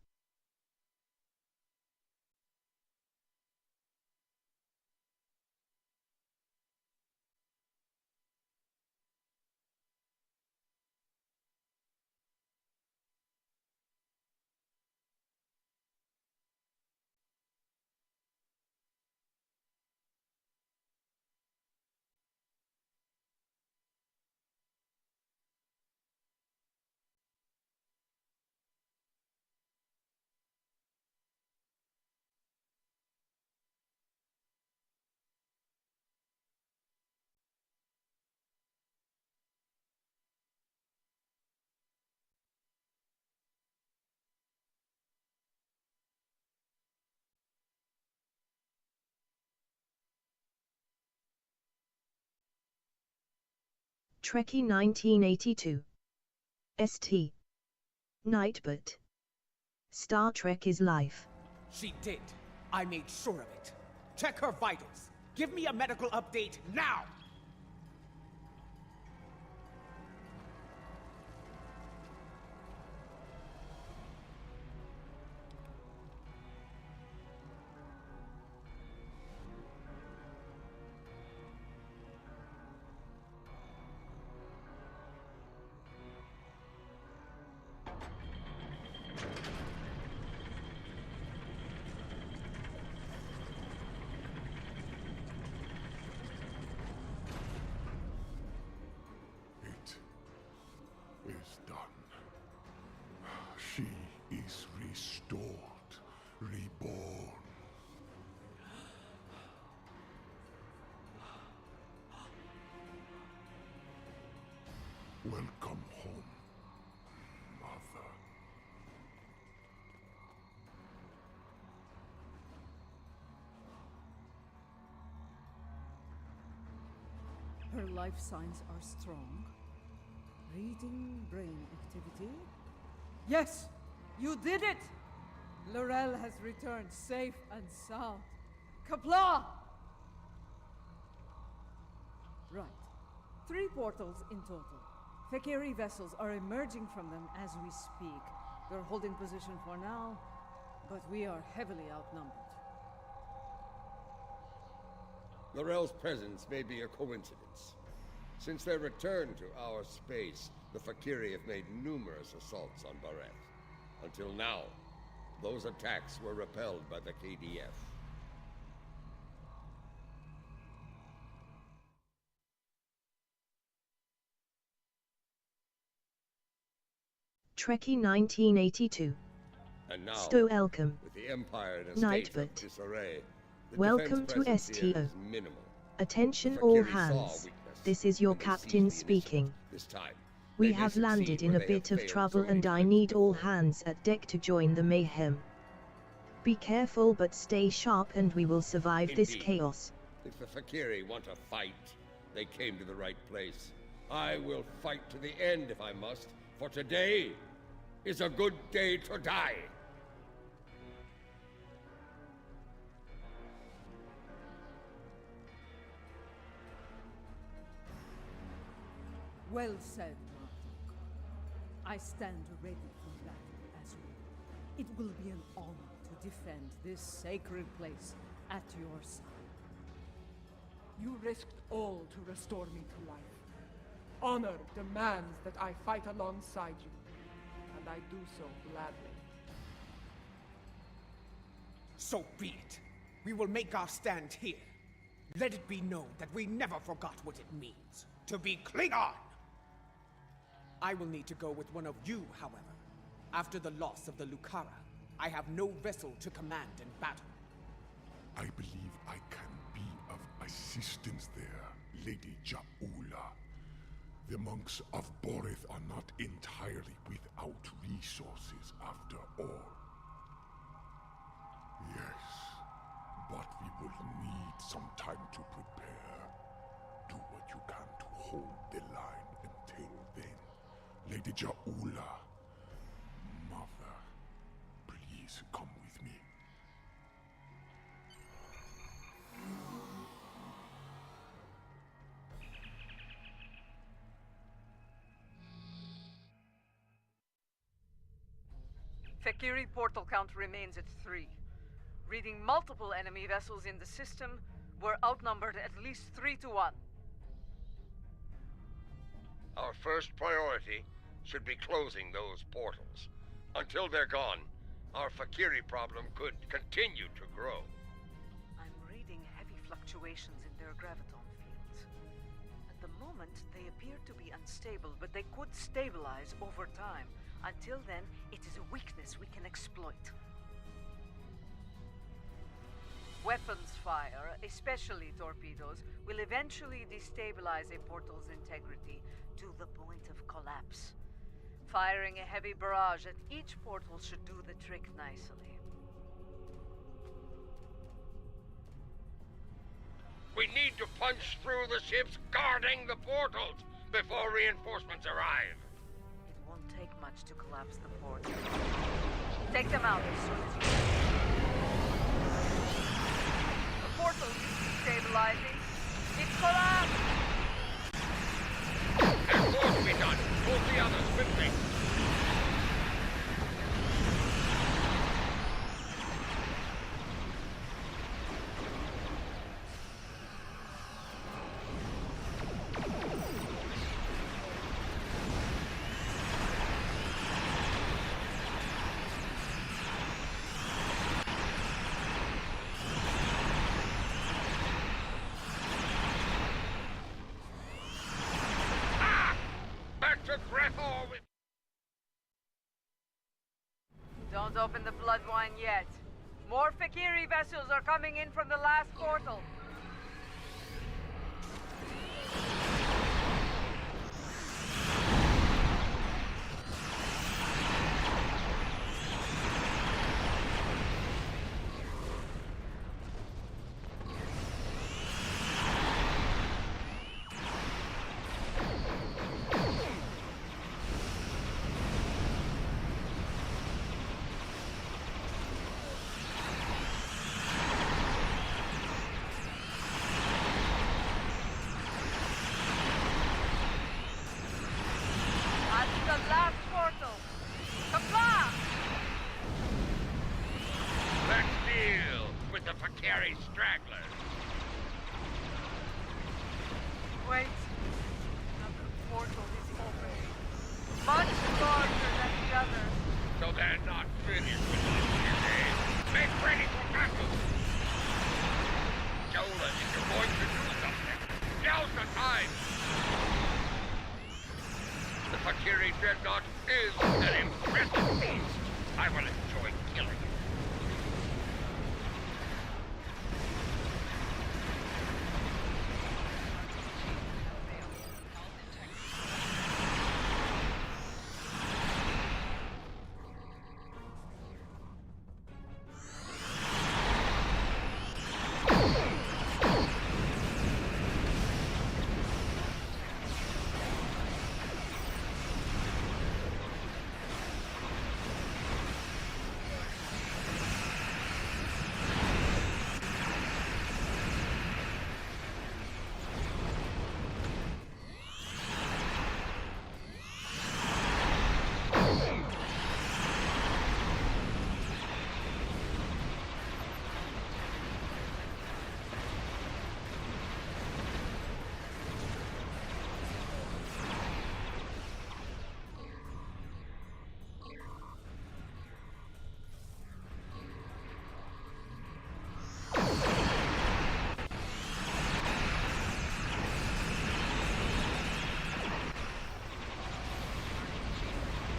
Trekkie 1982. St. Nightbot. Star Trek is life. She did. I made sure of it. Check her vitals. Give me a medical update now! It is done. She is restored, reborn. Welcome home, Mother. Her life signs are strong. Reading brain activity. Yes! You did it! Laurel has returned safe and sound. Kapla! Right. 3 portals in total. Fekiri vessels are emerging from them as we speak. They're holding position for now, but we are heavily outnumbered. Laurel's presence may be a coincidence. Since their return to our space, the Fekiri have made numerous assaults on Barrett. Until now, those attacks were repelled by the KDF. Trekkie 1982. And now, s.Voice. with the Empire in a state of disarray, the Welcome defense to presence here STO. is minimal. Attention The all Fekiri saw hands. weakness, This is your and they seized captain the speaking. initiative. This time, We they may have landed succeed in where a they have bit of failed trouble so many and I times need all before. hands at deck to join the mayhem. Be careful but stay sharp and we will survive this Indeed. chaos. If the Fekiri want to fight, they came to the right place. I will fight to the end if I must, for today is a good day to die. Well said, Martok. I stand ready for battle as well. It will be an honor to defend this sacred place at your side. You risked all to restore me to life. Honor demands that I fight alongside you, and I do so gladly. So be it. We will make our stand here. Let it be known that we never forgot what it means to be Klingon! I will need to go with one of you, however. After the loss of the Lucara, I have no vessel to command in battle. I believe I can be of assistance there, Lady Jaula. The monks of Borith are not entirely without resources after all. Yes, but we will need some time to prepare. Do what you can to hold the line until then. Lady Jaula, Mother, please come with me. Fekiri portal count remains at 3. Reading multiple enemy vessels in the system, we're outnumbered at least 3 to 1. Our first priority should be closing those portals. Until they're gone, our Fekiri problem could continue to grow. I'm reading heavy fluctuations in their graviton fields. At the moment, they appear to be unstable, but they could stabilize over time. Until then, it is a weakness we can exploit. Weapons fire, especially torpedoes, will eventually destabilize a portal's integrity to the point of collapse. Firing a heavy barrage at each portal should do the trick nicely. We need to punch through the ships guarding the portals. before reinforcements arrive. It won't take much to collapse the port. Take them out as soon as you can. The portal needs stabilizing. It's collapsed! There's more to be done. Move the others quickly. Don't open the blood wine yet. More Fakiri vessels are coming in from the last portal. Stragglers. Wait. Another portal is open. Much larger than the others. So they're not finished with this today. Make ready for battle. Jola, if you're going to do something, now's the time. The Fakiri Dreadnought is an impressive beast. I will enjoy killing it.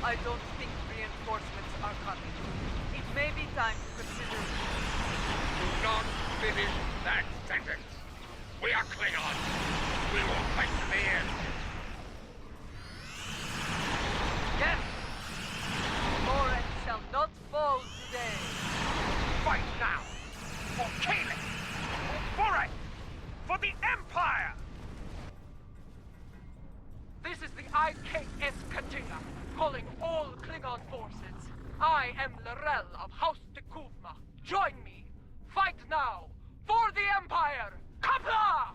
I don't think reinforcements are coming. It may be time to consider... Do not finish that sentence. We are Klingons. We will fight to the end. Yes! Moret shall not fall today. Fight now! For Kaelin! For Borat! For the Empire! This is the IKS Katina, calling all Klingon forces. I am Lorel of House Tekuvma. Join me. Fight now. For the Empire. Kapla!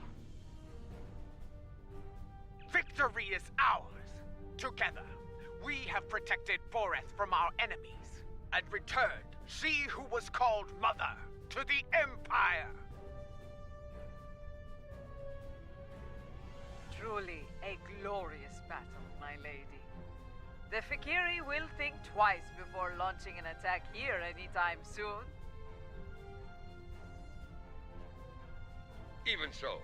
Victory is ours. Together, we have protected Boreth from our enemies and returned she who was called Mother to the Empire. Truly a glorious battle, my lady. The Fakiri will think twice before launching an attack here anytime soon. Even so,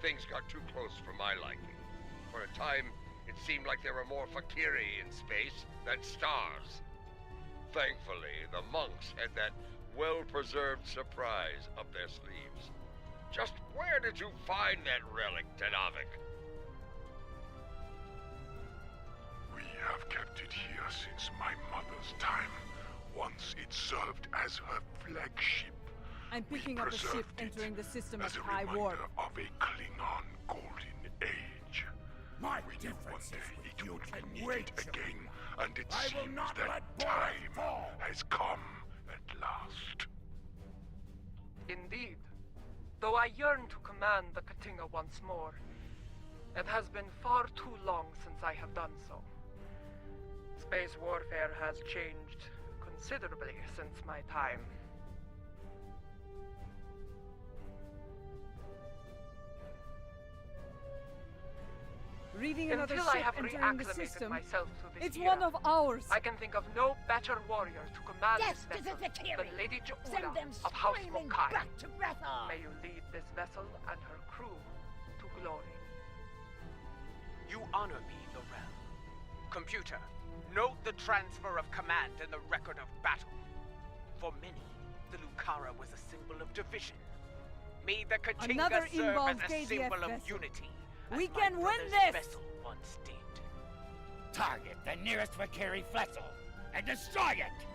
things got too close for my liking. For a time, it seemed like there were more Fakiri in space than stars. Thankfully, the monks had that well-preserved surprise up their sleeves. Just where did you find that relic, Tenavik? We have kept it here since my mother's time. Once it served as her flagship. I'm picking up a ship entering the system at as a high reminder warp. of a Klingon golden age. My divine forces with you I can need wait. it again, and it I will seems not that let time Boris fall. has come at last. Indeed. Though I yearn to command the Katinga once more, it has been far too long since I have done so. Space warfare has changed considerably since my time. Reading another Until I ship have entering the reacclimated system, myself to this it's era, one of ours. I can think of no better warrior to command Yes, this this vessel is the than Lady Send Jaula them of House screaming Mokai. back to Breathar! May you lead this vessel and her crew to glory. You honor me, Laurel. Computer, note the transfer of command in the record of battle. For many, the Lucara was a symbol of division. May the Katinga Another serve as involved a KDF symbol of vessel. unity. We as my can win brother's this! vessel once did. Target the nearest Vakiri vessel and destroy it!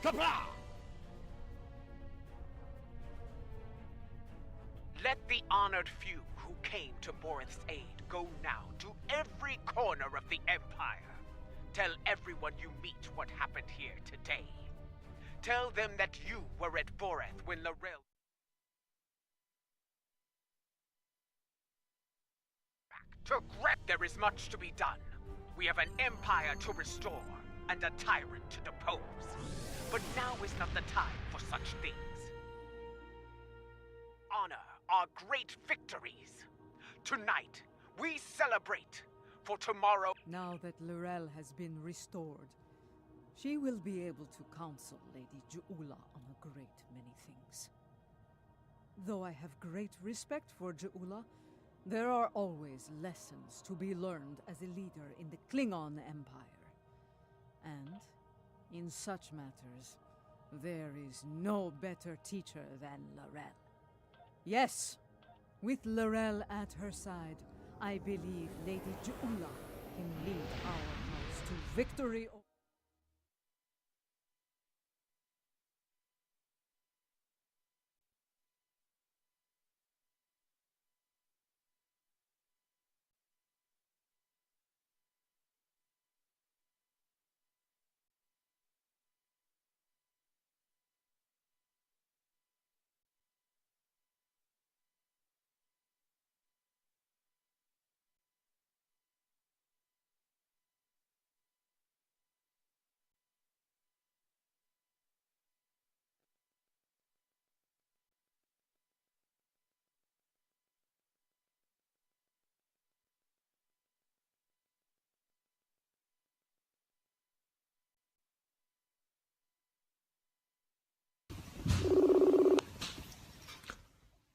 Kapla! Let the honored few who came to Borith's aid go now to every corner of the Empire. Tell everyone you meet what happened here today. Tell them that you were at Borith when Laurel to grab. There is much to be done. We have an empire to restore and a tyrant to depose. But now is not the time for such things. Honor our great victories. Tonight, we celebrate. For tomorrow... Now that Laurel has been restored, she will be able to counsel Lady Jaula on a great many things. Though I have great respect for Jaula, there are always lessons to be learned as a leader in the Klingon Empire. And, in such matters, there is no better teacher than Laurel. Yes, with Laurel at her side, I believe Lady Jaula can lead our house to victory.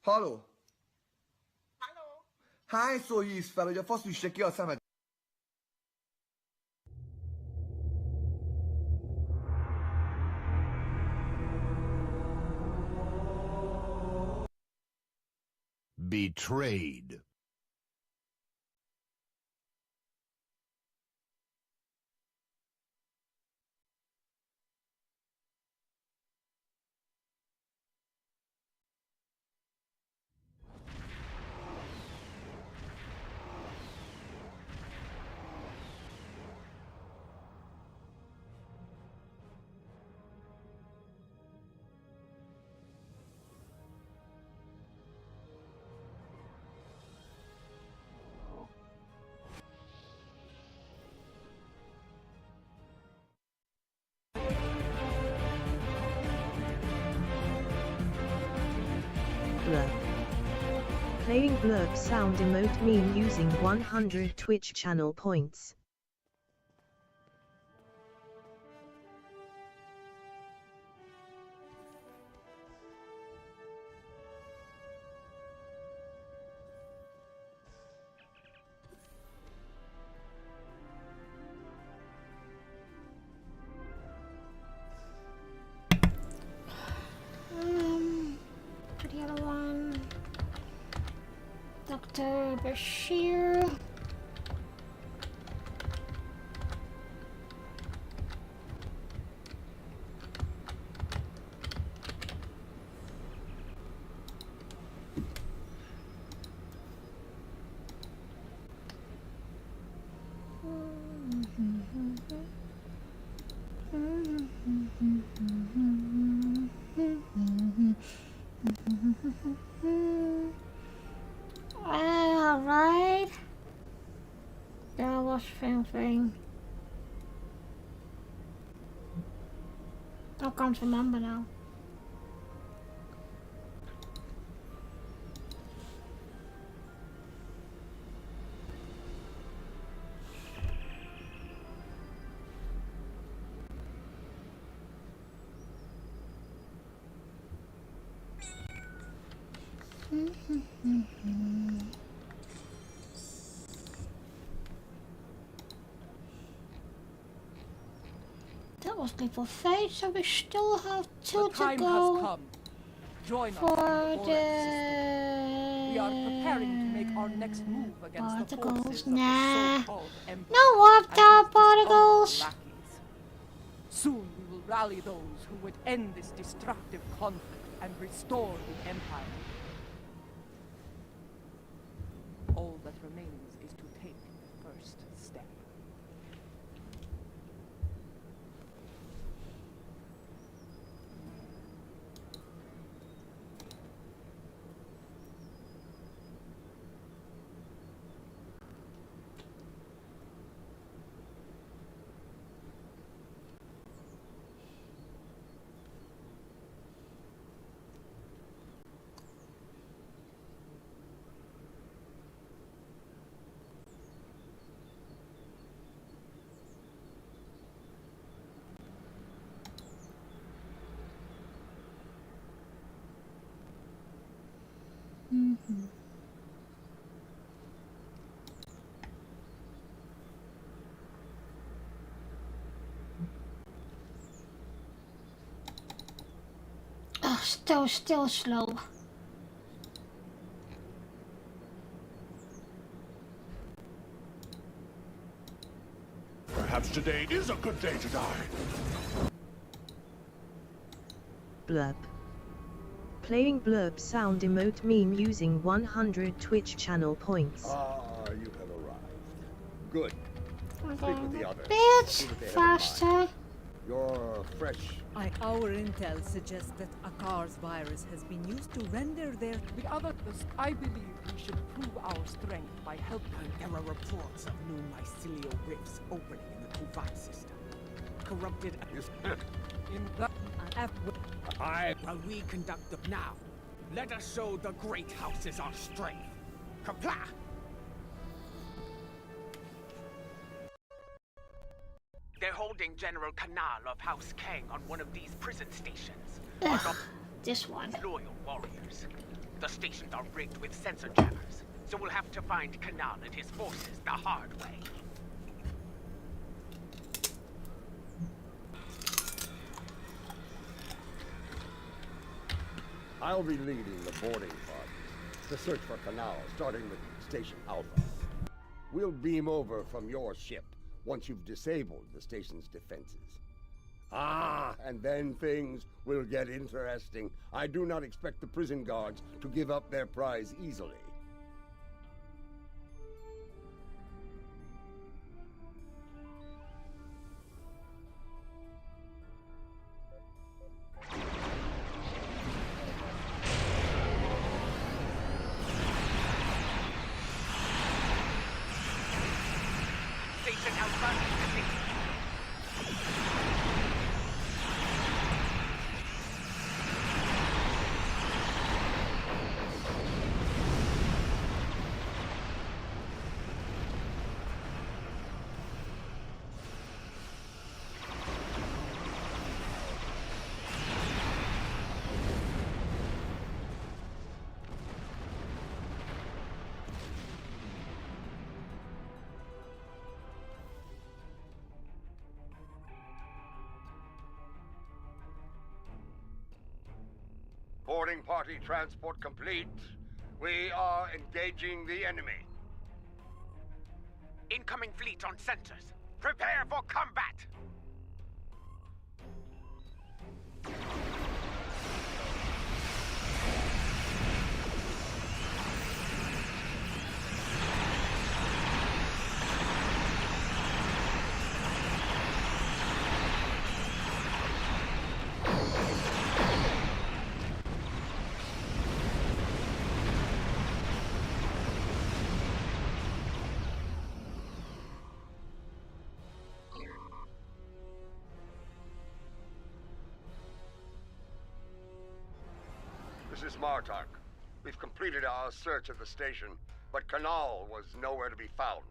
Halló? Hányszor hívsz fel, hogy a fasz üsse ki a szemed? Betrayed. Blur. Playing blurb sound emote meme using 100 Twitch channel points. The other one. Dr. Bashir. Alright. That was something. I can't remember now. That was level 5, so we still have 2 The time to go has come. Join for us in the the... We are preparing to make our next move against the particles. forces Nah. of the so-called Empire. No warp and tar his dishonorable particles. lackeys. Soon we will rally those who would end this destructive conflict and restore the Empire. All that remains is to take the first step. Oh, still slow. Perhaps today is a good day to die. Blurb. Playing blurb sound emote meme using 100 Twitch channel points. Ah, you have arrived. Good. Speak with the others. Bitch, See what they have in mind. faster. You're fresh. Our intel suggests that Akar's virus has been used to render their... The others, I believe we should prove our strength by helping. There are reports of new mycelial rifts opening in the Kuvat system. Corrupted In that... While we conduct them now, let us show the Great Houses our strength. Kapla! They're holding General Kanal of House Kang on one of these prison stations. Ugh, this one. Loyal warriors. The stations are rigged with sensor jammers, so we'll have to find Kanal and his forces the hard way. I'll be leading the boarding party. The search for Canal, starting with Station Alpha. We'll beam over from your ship once you've disabled the station's defenses. Ah, and then things will get interesting. I do not expect the prison guards to give up their prize easily. Station Alpha is detected. Boarding party transport complete. We are engaging the enemy. Incoming fleet on centers. Prepare for combat! This is Martok. We've completed our search of the station, but Kanal was nowhere to be found.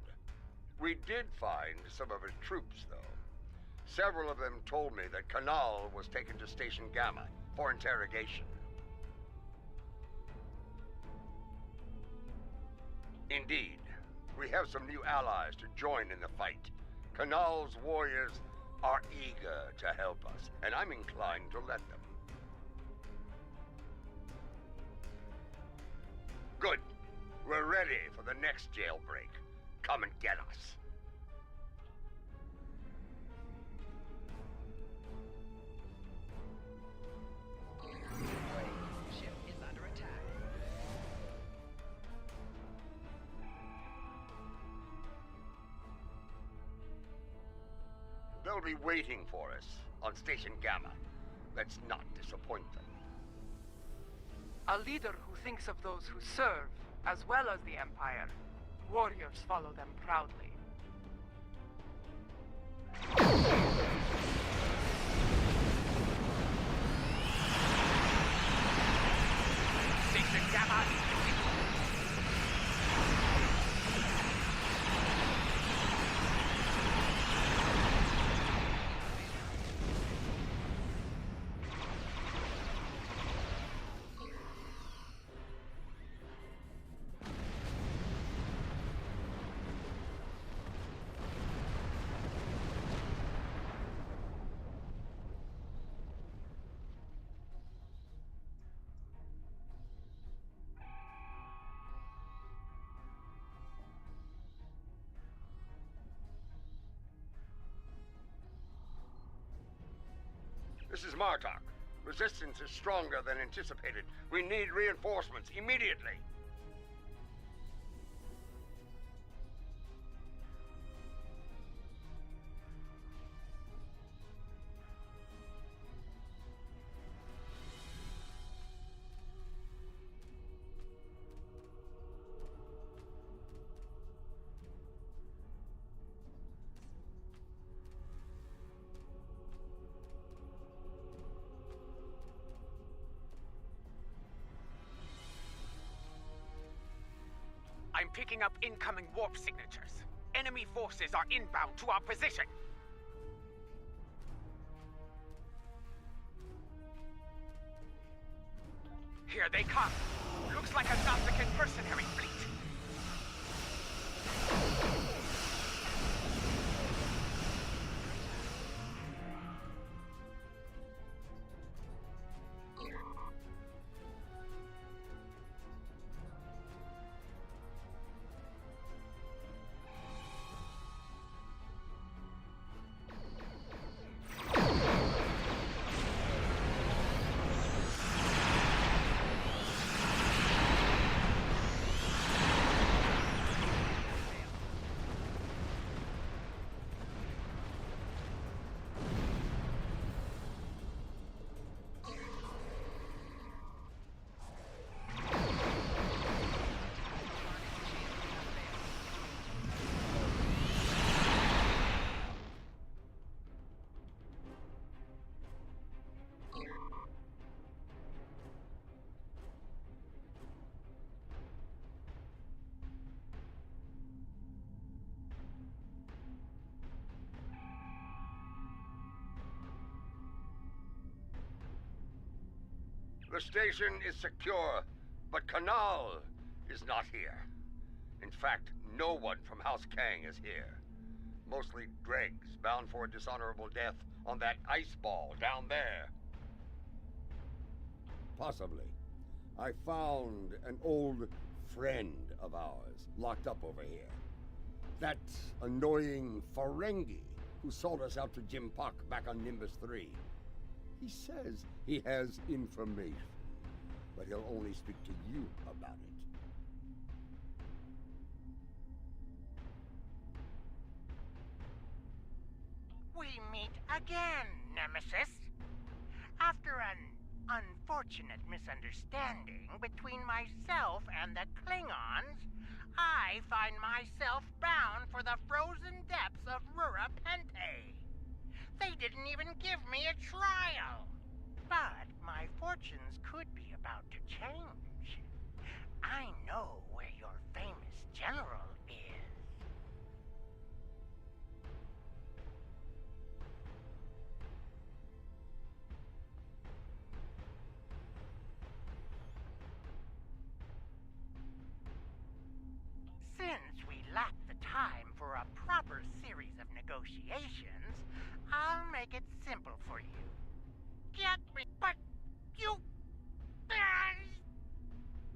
We did find some of his troops, though. Several of them told me that Kanal was taken to Station Gamma for interrogation. Indeed, we have some new allies to join in the fight. Kanal's warriors are eager to help us, and I'm inclined to let them. Good. We're ready for the next jailbreak. Come and get us. Ship is under attack. They'll be waiting for us on Station Gamma. Let's not disappoint them. A leader who thinks of those who serve, as well as the Empire. Warriors follow them proudly. Station Gamma! This is Martok. Resistance is stronger than anticipated. We need reinforcements immediately. I'm picking up incoming warp signatures. Enemy forces are inbound to our position. Here they come. Looks like a Nautican mercenary fleet. The station is secure, but Kanal is not here. In fact, no one from House Kang is here. Mostly dregs bound for a dishonorable death on that ice ball down there. Possibly. I found an old friend of ours locked up over here. That annoying Ferengi who sold us out to Jim Puck back on Nimbus 3. He says he has information, but he'll only speak to you about it. We meet again, Nemesis. After an unfortunate misunderstanding between myself and the Klingons, I find myself bound for the frozen depths of Rura Pente. They didn't even give me a trial. But my fortunes could be about to change. I know where your famous general is. Since we lack the time for a proper series of negotiations, I'll make it simple for you. Get me, but you...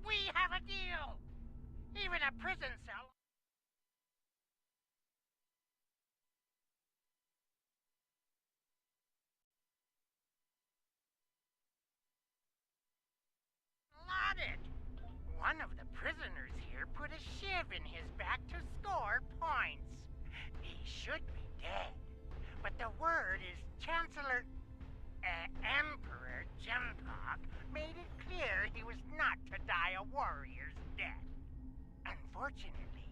We have a deal! Even a prison cell... Allotted! One of the prisoners here put a shiv in his back to score points. He should be dead. But the word is Emperor Jempak made it clear he was not to die a warrior's death. Unfortunately,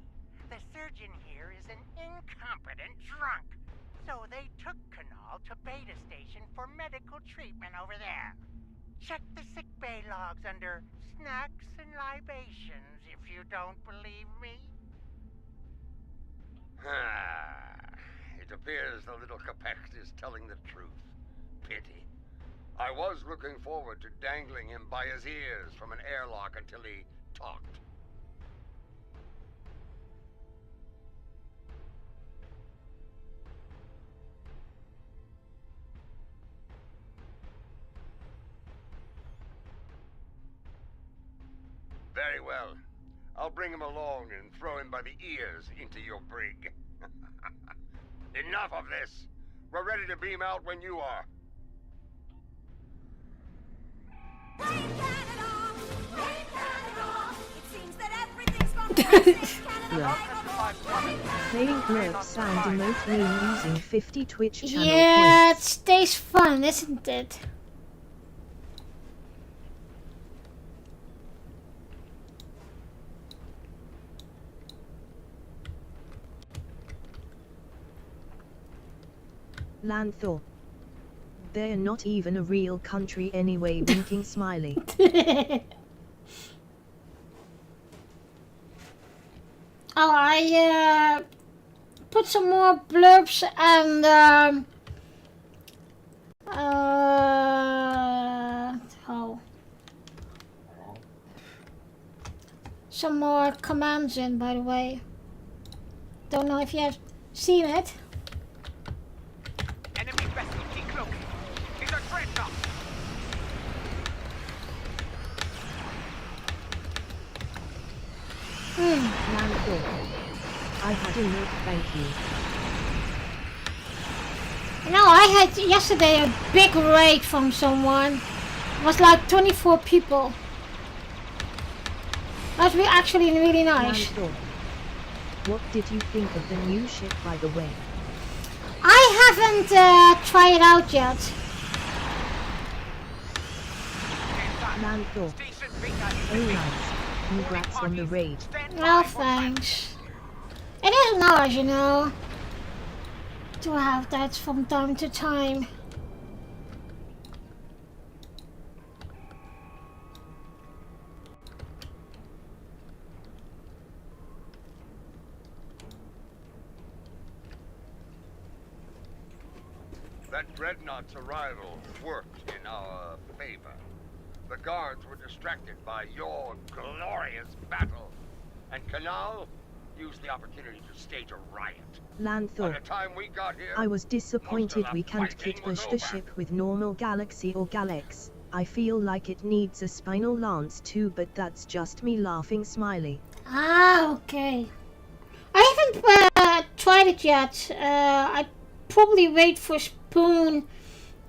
the surgeon here is an incompetent drunk, so they took Kanal to Beta Station for medical treatment over there. Check the sickbay logs under snacks and libations if you don't believe me. It appears the little Capex is telling the truth. Pity. I was looking forward to dangling him by his ears from an airlock until he talked. Very well. I'll bring him along and throw him by the ears into your brig. Enough of this. We're ready to beam out when you are. Playing Glurp sound emote meme using 50 Twitch channel Yeah, it points. stays fun, isn't it? Lanthor. They're not even a real country anyway, winking smiley. Oh, I put some more blurbs and some more commands in, by the way. Don't know if you have seen it. Enemy vessel decloaking. It's a dreadnought. Lanthor. I had a look, thank you. No, I had yesterday a big raid from someone. It was like 24 people. That was actually really nice. Lanthor. What did you think of the new ship, by the way? I haven't tried it out yet. Lanthor. Oh nice. Congrats on the raid. No thanks. It is nice, you know, to have that from time to time. That dreadnought's arrival worked in our favor. The guards were distracted by your glorious battle, and Kanal used the opportunity to stage a riot. By Lanthor. the time we got here, I was disappointed most of we the can't fighting kit was push the over. ship with normal Galaxy or Galax. I feel like it needs a spinal lance too, but that's just me laughing smiley. Ah, okay. I haven't tried it yet. I probably wait for Spoon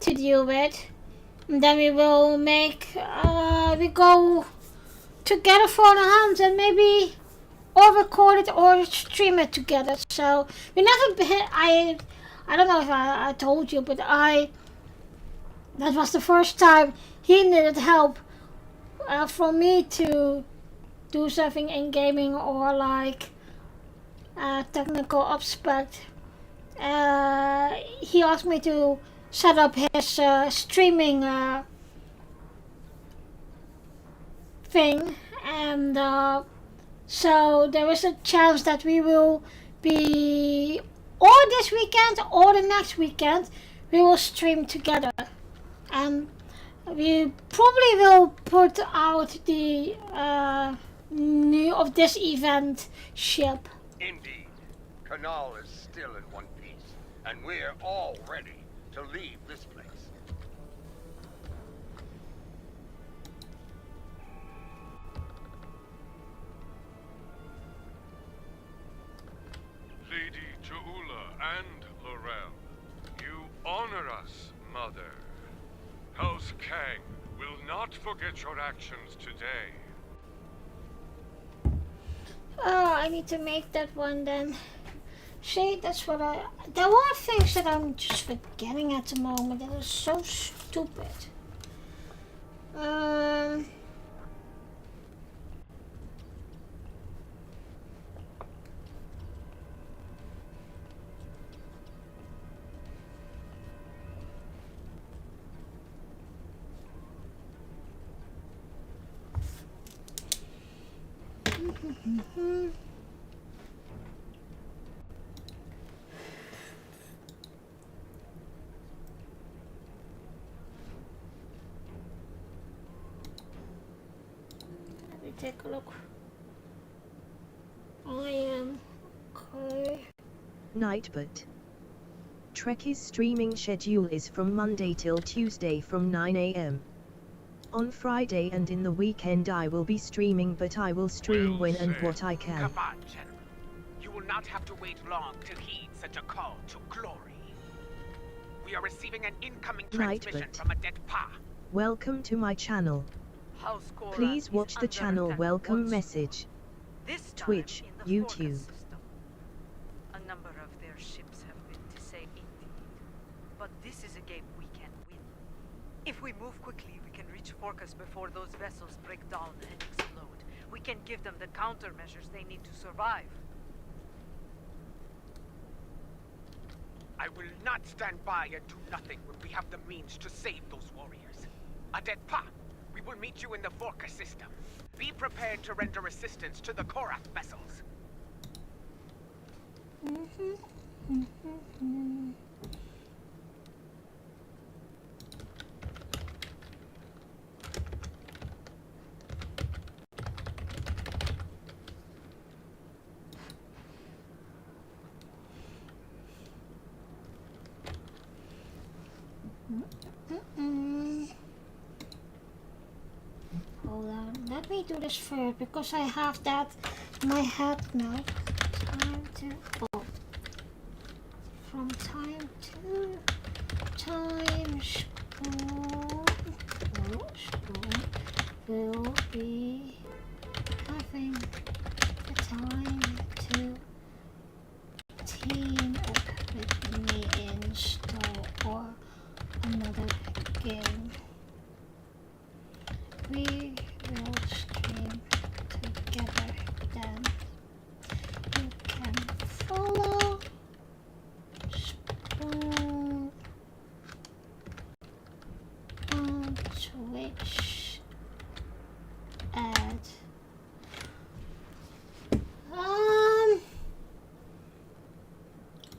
to deal with. And then we will make, we go together for the hunt and maybe or record it or stream it together. So we never been, I don't know if I told you, but that was the first time he needed help from me to do something in gaming or like technical aspect. He asked me to set up his streaming thing, and so there is a chance that we will be, or this weekend or the next weekend, we will stream together, and we probably will put out the new of this event ship. Indeed. Canal is still in one piece, and we're all ready to leave this place. Lady Joula and Laurel, you honor us, Mother. House Kang will not forget your actions today. Oh, I need to make that one then. See, that's what there are things that I'm just forgetting at the moment that are so stupid. Let me take a look. I am okay. Nightbot. Trekkies streaming schedule is from Monday till Tuesday from 9 AM. On Friday and in the weekend I will be streaming, but I will stream when and what I can. Come on, General. You will not have to wait long to heed such a call to glory. We are receiving an incoming transmission from a dead Pa. Welcome to my channel. Please watch the channel welcome message. Twitch, YouTube. A number of their ships have been disabled, but this is a game we can win. If we move quickly, we can reach Forcas before those vessels break down and explode. We can give them the countermeasures they need to survive. I will not stand by and do nothing when we have the means to save those warriors. A dead Pa, we will meet you in the Vorka system. Be prepared to render assistance to the Korath vessels. Hold on, let me do this first because I have that in my head now. From time to time, Spoon will be having the time to team up with me in store or another game. We will stream together then. You can follow Spoon on Twitch at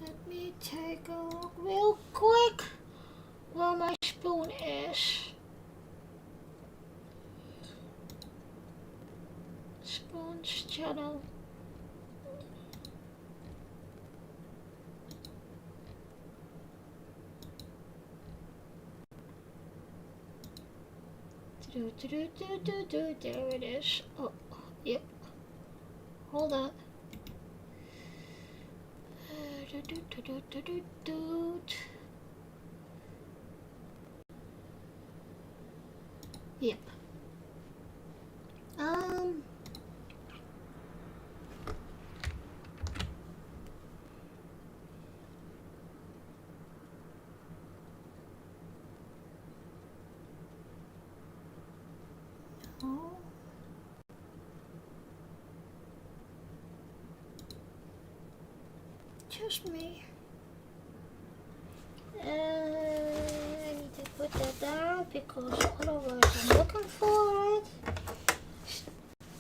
let me take a look real quick where my Spoon is. Spoon's channel. There it is. Oh, yep. Hold on. Yep. Just me. I need to put that down because otherwise I'm looking for it.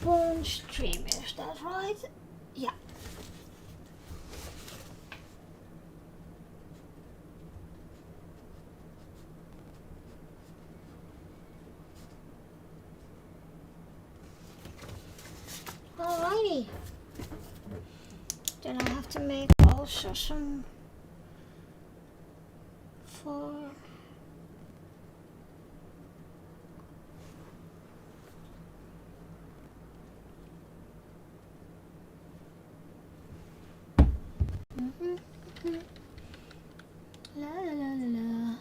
Spawn stream, is that right? Yeah. Alrighty. Then I have to make also some for la la la la la.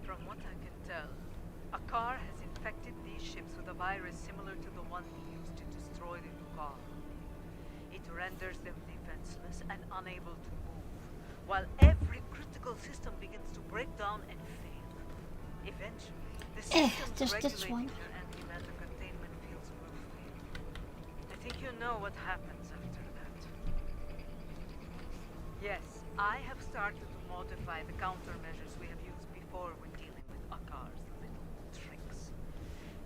From what I can tell, Akar has infected these ships with a virus similar to the one he used to destroy the Dukat. It renders them defenseless and unable to move, while every critical system begins to break down and fail. Eventually, the systems regulating their antimatter containment fields will fail. I think you know what happens after that. Yes, I have started to modify the countermeasures we have used before when dealing with Akar's little tricks.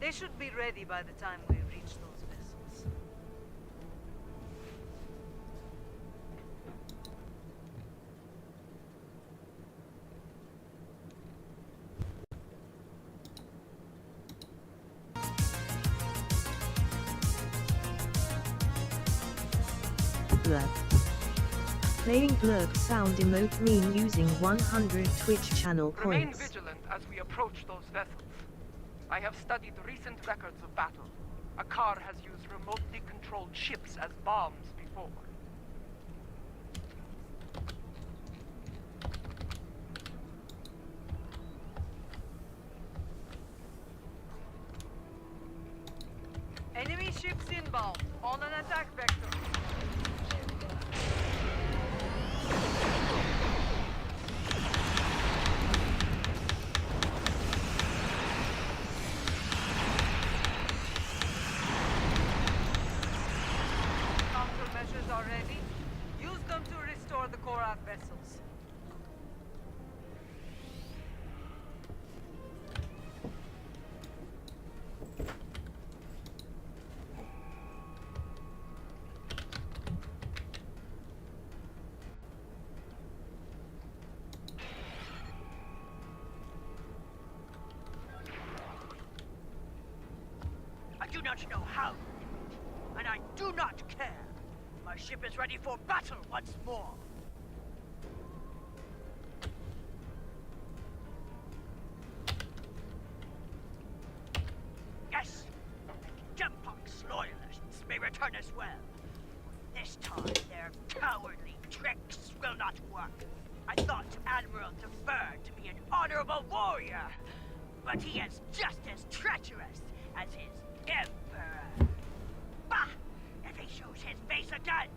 They should be ready by the time we reach those vessels. Blurb. Playing blurb sound emote meme using 100 Twitch channel Remain points. vigilant as we approach those vessels. I have studied recent records of battle. Akar has used remotely controlled ships as bombs before. Enemy ships inbound, on an attack vector. Countermeasures are ready. Use them to restore the Korath vessels. I do not know how, and I do not care. My ship is ready for battle once more. Yes, Gempok's loyalists may return as well. This time, their cowardly tricks will not work. I thought Admiral deferred to be an honorable warrior, but he is just as treacherous as his Emperor. Bah! If he shows his face again,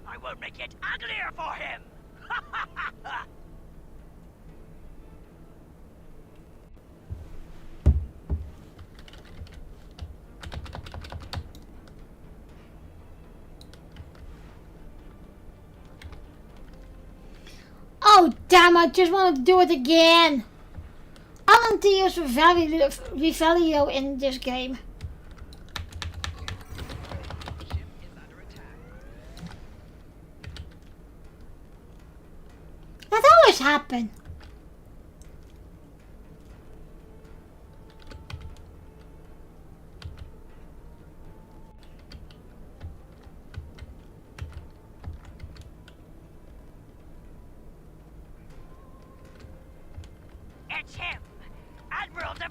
I will make it uglier for him! Oh damn, I just wanted to do it again. I want to use Revelio in this game. That always happens. It's him! Admiral Devar!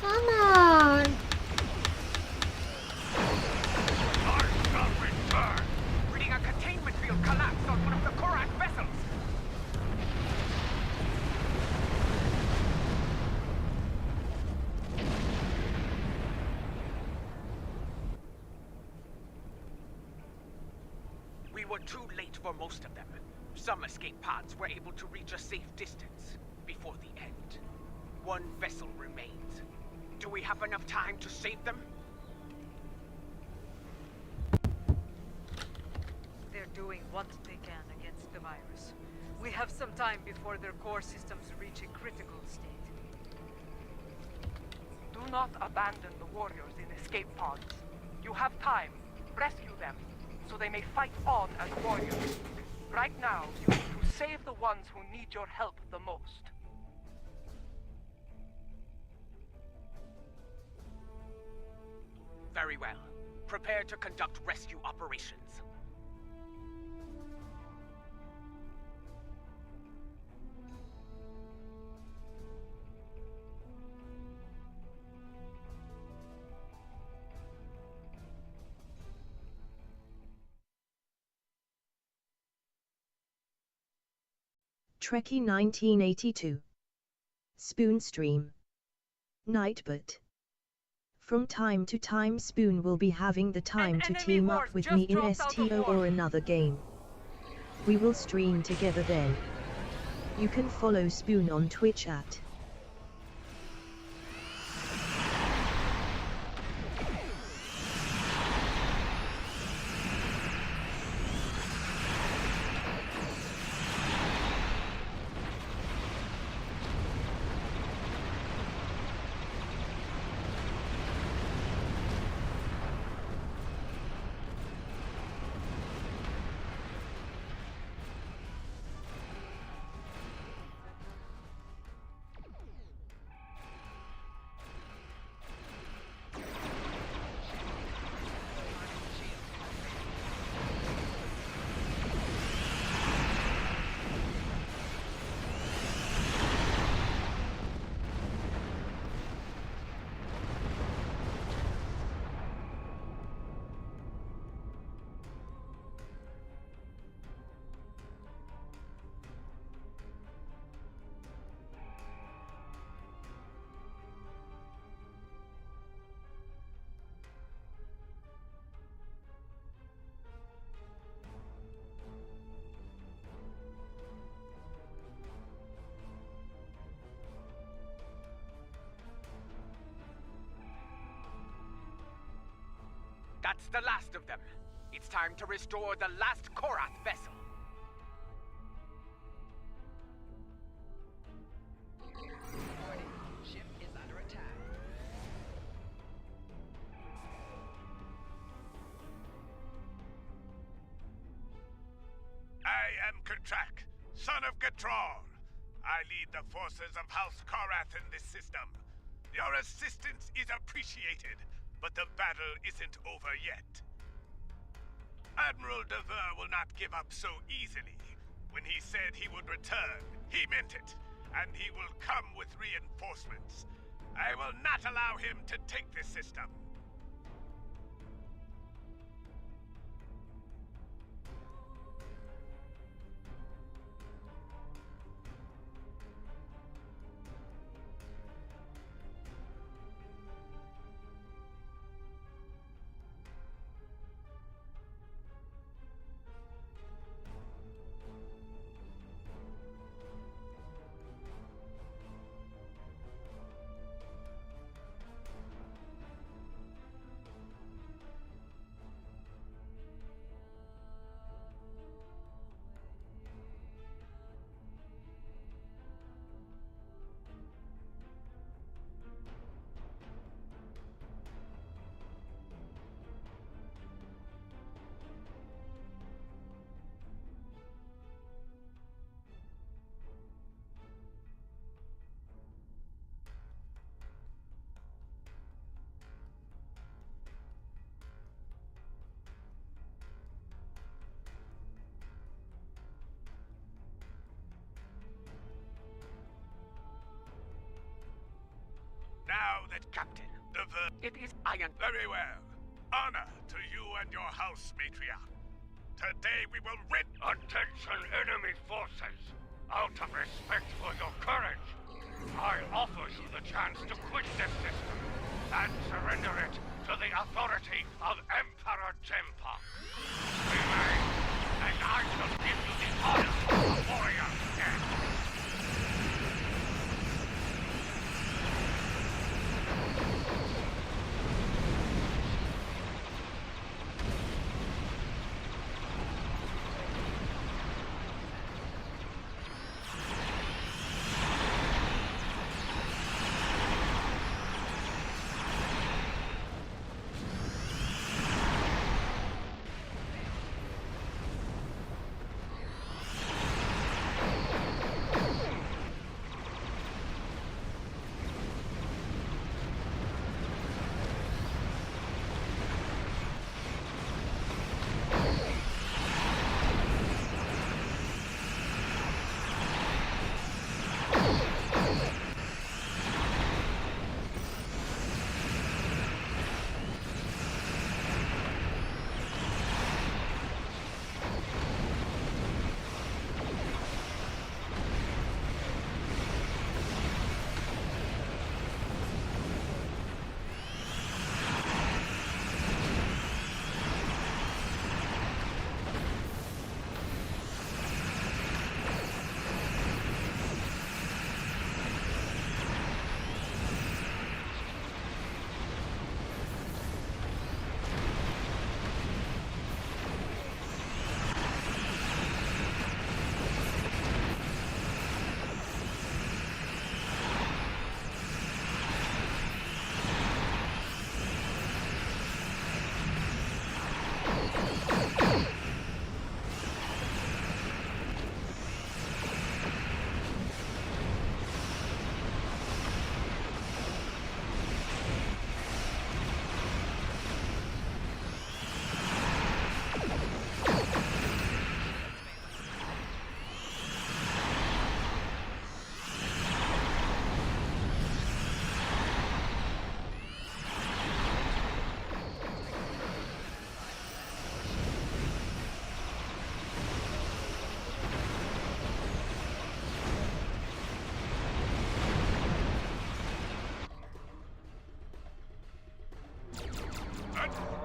Come on. were too late for most of them. Some escape pods were able to reach a safe distance before the end. One vessel remains. Do we have enough time to save them? They're doing what they can against the virus. We have some time before their core systems reach a critical state. Do not abandon the warriors in escape pods. You have time. Rescue them, so they may fight on as warriors. Right now, you need to save the ones who need your help the most. Very well. Prepare to conduct rescue operations. Trekkie 1982. Spoon Stream. Nightbot. From time to time Spoon will be having the time to team up with me in STO or another game. We will stream together then. You can follow Spoon on Twitch at That's the last of them. It's time to restore the last Korath vessel. Warning, ship is under attack. I am Katrak, son of Gatrar. I lead the forces of House Korath in this system. Your assistance is appreciated, but the battle isn't over yet. Admiral Dever will not give up so easily. When he said he would return, he meant it, and he will come with reinforcements. I will not allow him to take this system. Now that Captain Dever... It is iron. Very well. Honor to you and your house, matriarch. Today we will rid... Attention, enemy forces! Out of respect for your courage, I offer you the chance to quit this system and surrender it to the authority of Emperor Jempak. Remain, I shall give you the honor of a warrior's death.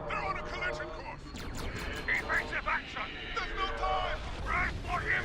They're on a collision course! Evasive action! There's no time! Brace for him!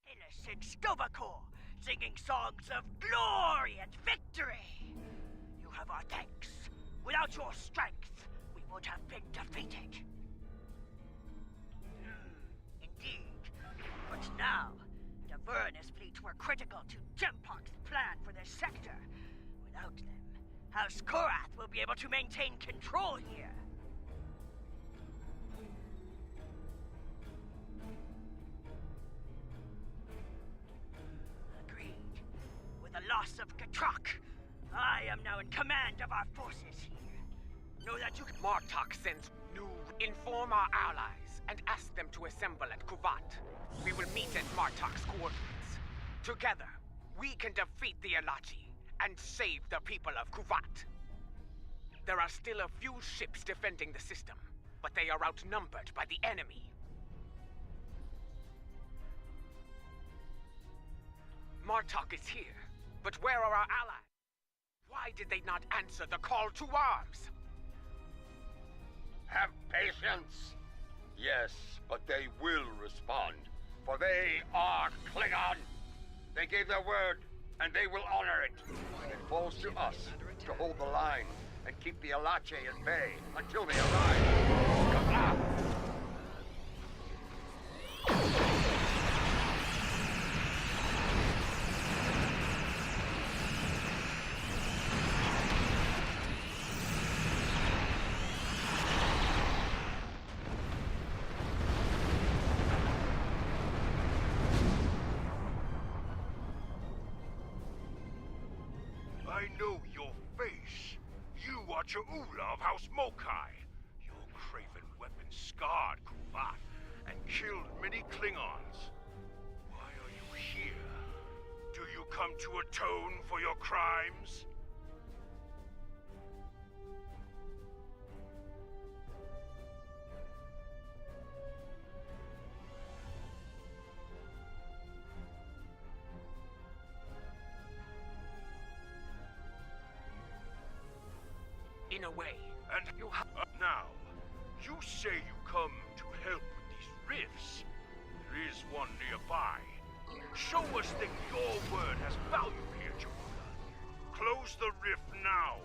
Innocent Stovacor, singing songs of glory and victory. You have our thanks. Without your strength, we would have been defeated. Indeed. But now, the Vernus fleet were critical to Gempok's plan for this sector. Without them, House Korath will be able to maintain control here. The loss of Katrak, I am now in command of our forces here. Know that you can... Martok sends new... Inform our allies and ask them to assemble at Kuvat. We will meet at Martok's coordinates. Together, we can defeat the Elachi and save the people of Kuvat. There are still a few ships defending the system, but they are outnumbered by the enemy. Martok is here. But where are our allies? Why did they not answer the call to arms? Have patience. Yes, but they will respond, for they are Klingon. They gave their word, and they will honor it. It falls to us to hold the line and keep the Alache at bay until they arrive. I know your face. You are Cha'ula of House Mokai. Your craven weapon scarred Kuvat and killed many Klingons. Why are you here? Do you come to atone for your crimes? In a way. And you have... now, you say you come to help with these rifts. There is one nearby. Show us that your word has value here, Cha'ula. Close the rift now.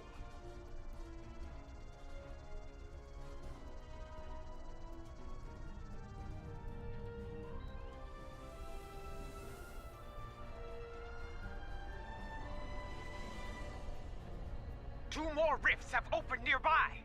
Two more rifts have opened nearby!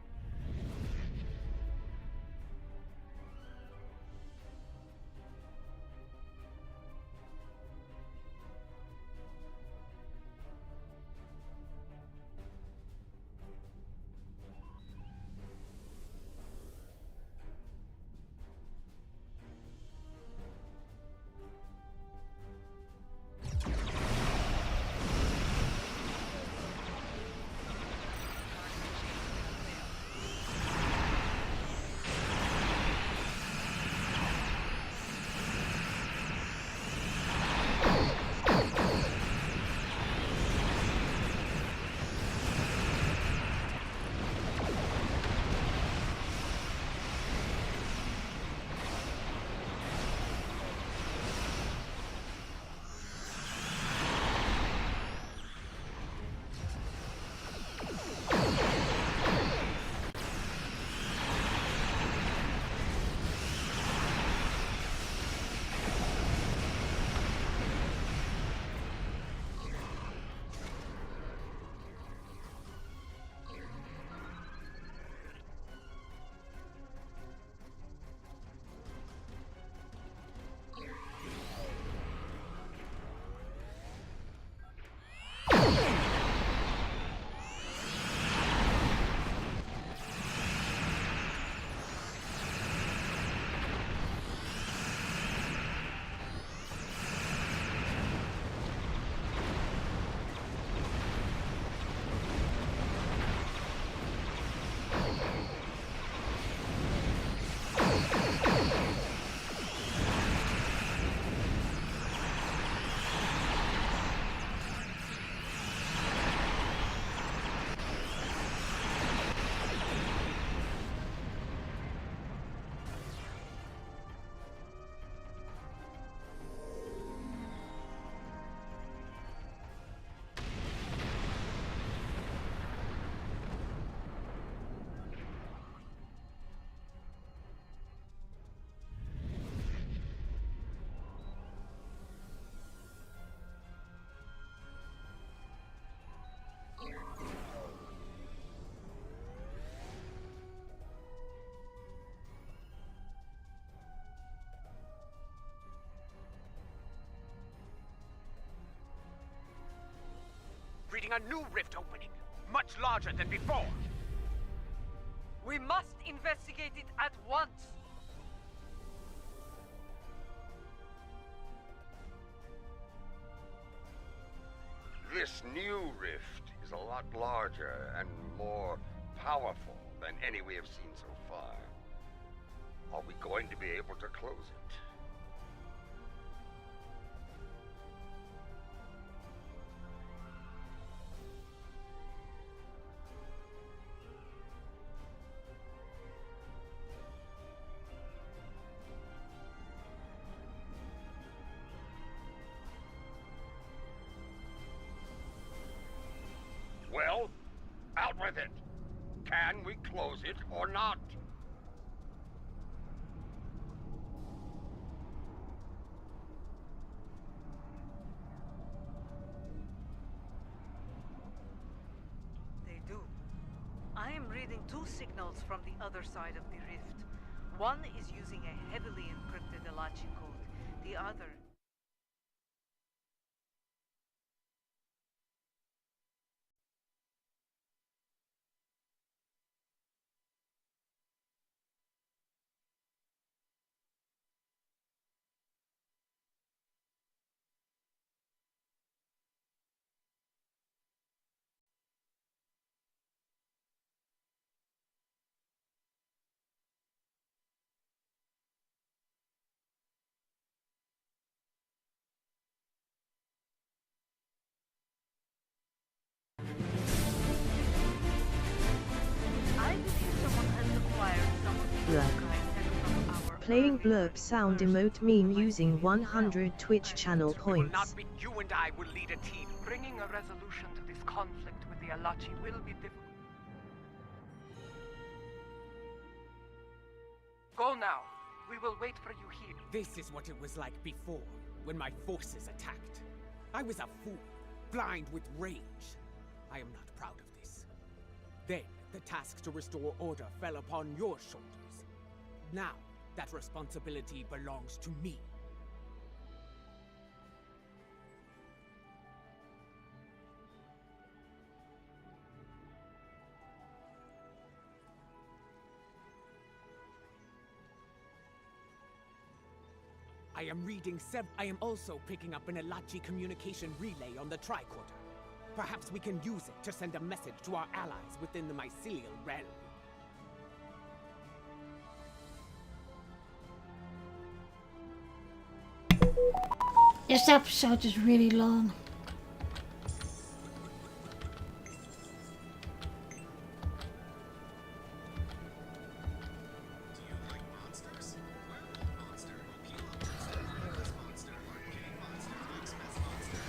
Reading a new rift opening, much larger than before. We must investigate it at once. This new rift is a lot larger and more powerful than any we have seen so far. Are we going to be able to close it? Can we close it or not? They do. I am reading 2 signals from the other side of the rift. One is using a heavily encrypted Elachi code. The other... I believe someone has acquired some of the Blurb. archive tech from our Playing blurb sound emote meme using 100 Twitch channel It will points. not be you and I will lead a team. Bringing a resolution to this conflict with the Elachi will be difficult. Go now. We will wait for you here. This is what it was like before, when my forces attacked. I was a fool, blind with rage. I am not proud of this. Then, the task to restore order fell upon your shoulders. Now, that responsibility belongs to me. I am reading I am also picking up an Elachi communication relay on the tricorder. Perhaps we can use it to send a message to our allies within the mycelial realm. This episode is really long.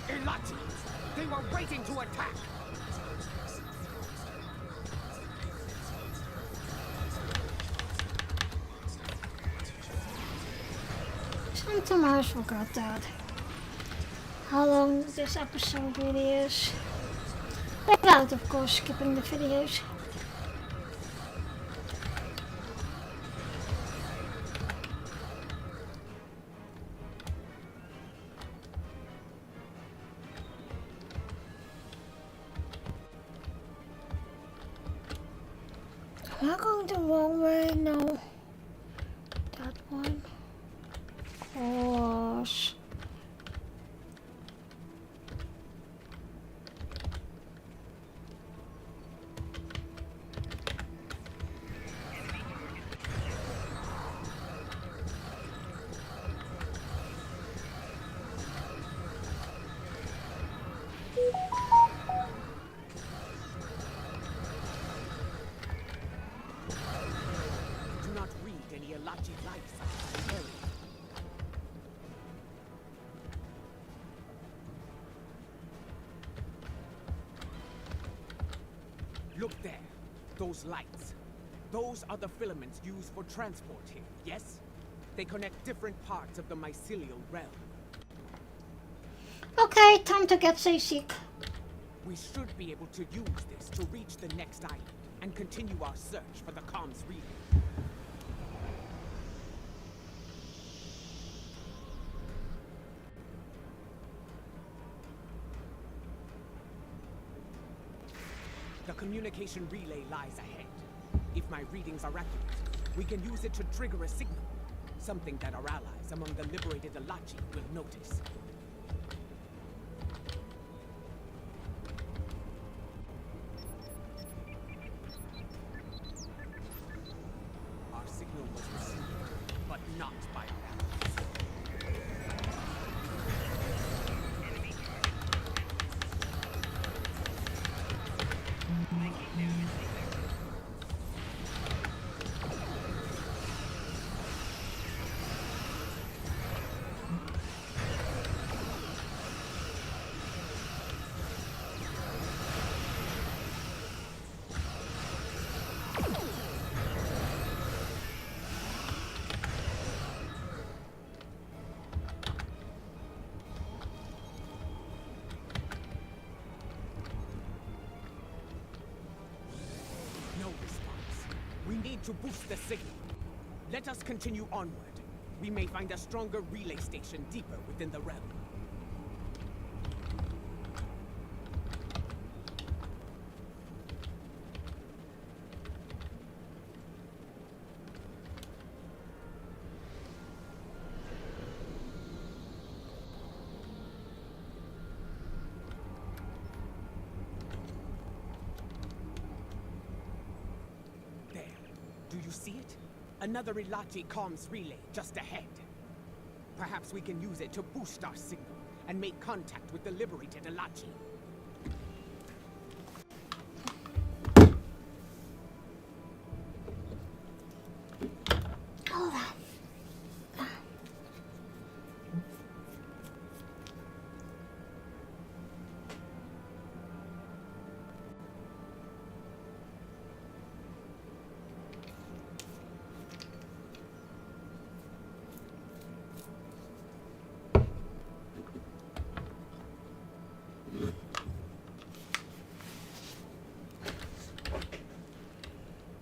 Elachi! They were waiting to attack! Sometimes I forgot that. How long this episode really is. Without, of course, skipping the videos. Am I going the wrong way? No. That one. Gosh. Do not read any Elachi life signs in the area. Look there. Those lights. Those are the filaments used for transport here, yes? They connect different parts of the mycelial realm. Okay, time to get seasick. We should be able to use this to reach the next island and continue our search for the comms relay. The communication relay lies ahead. If my readings are accurate, we can use it to trigger a signal. Something that our allies among the liberated Elachi will notice. Our signal was received, but not by our allies. to boost the signal. Let us continue onward. We may find a stronger relay station deeper within the realm. Do you see it? Another Ilachi comms relay just ahead. Perhaps we can use it to boost our signal and make contact with the liberated Ilachi. Hold on.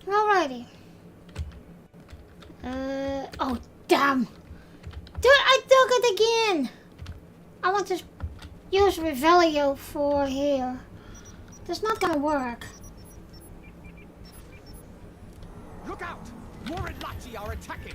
Alrighty. Oh, damn. Dude, I took it again. I want to use Revelio for here. That's not gonna work. Look out! More Ilachi are attacking!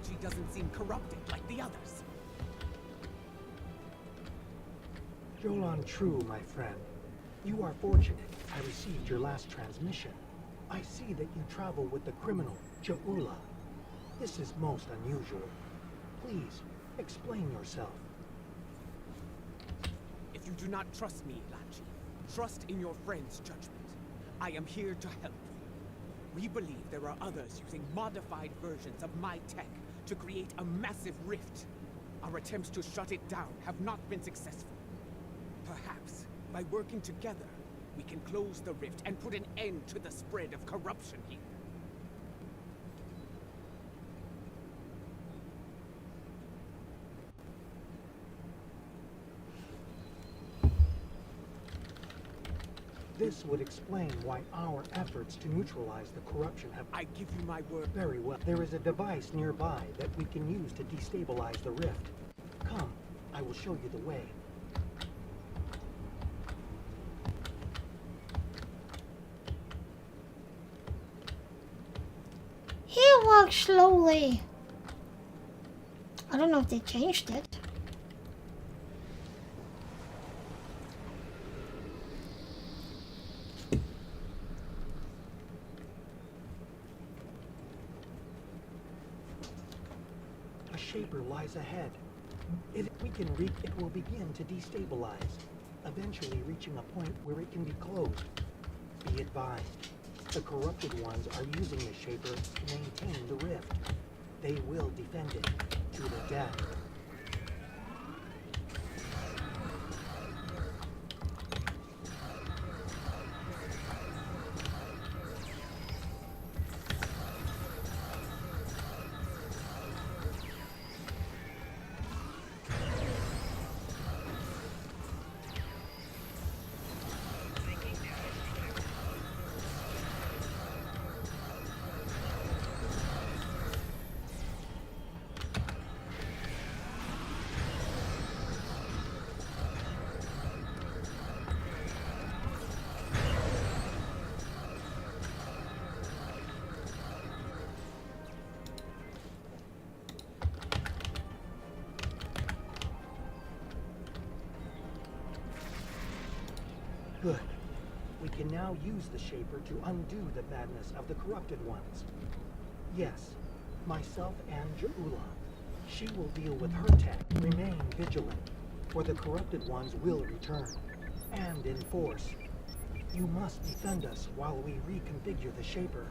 She doesn't seem corrupted like the others. Jolan True, my friend. You are fortunate. I received your last transmission. I see that you travel with the criminal, Jaula. This is most unusual. Please, explain yourself. If you do not trust me, Ilachi, trust in your friend's judgment. I am here to help. We believe there are others using modified versions of my tech to create a massive rift. Our attempts to shut it down have not been successful. Perhaps, by working together, we can close the rift and put an end to the spread of corruption here. This would explain why our efforts to neutralize the corruption have... I give you my word. Very well. There is a device nearby that we can use to destabilize the rift. Come, I will show you the way. He walks slowly. I don't know if they changed it. Shaper lies ahead. If we can reach, it will begin to destabilize, eventually reaching a point where it can be closed. Be advised, the corrupted ones are using the Shaper to maintain the rift. They will defend it to the death. Good. We can now use the Shaper to undo the madness of the corrupted ones. Yes, myself and Jaula. She will deal with her tech. Remain vigilant, or the corrupted ones will return. and in force. You must defend us while we reconfigure the Shaper.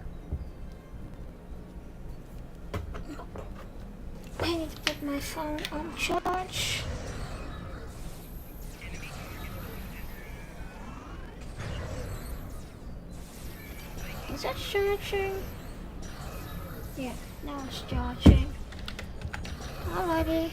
I need to put my phone on charge. Is it charging? Yeah, now it's charging. Alrighty.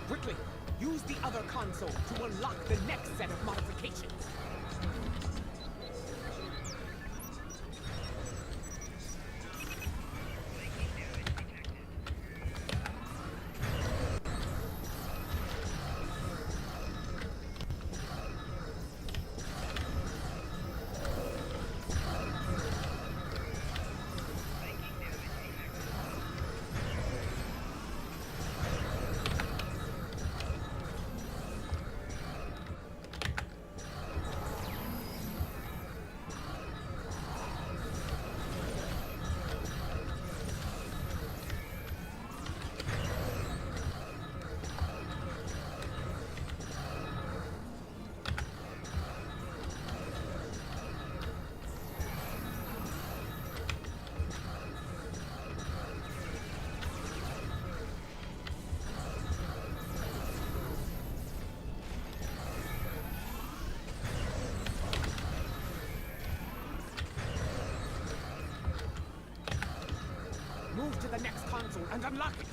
Quickly, use the other console to unlock the next set of modifications. Move to the next console and unlock it!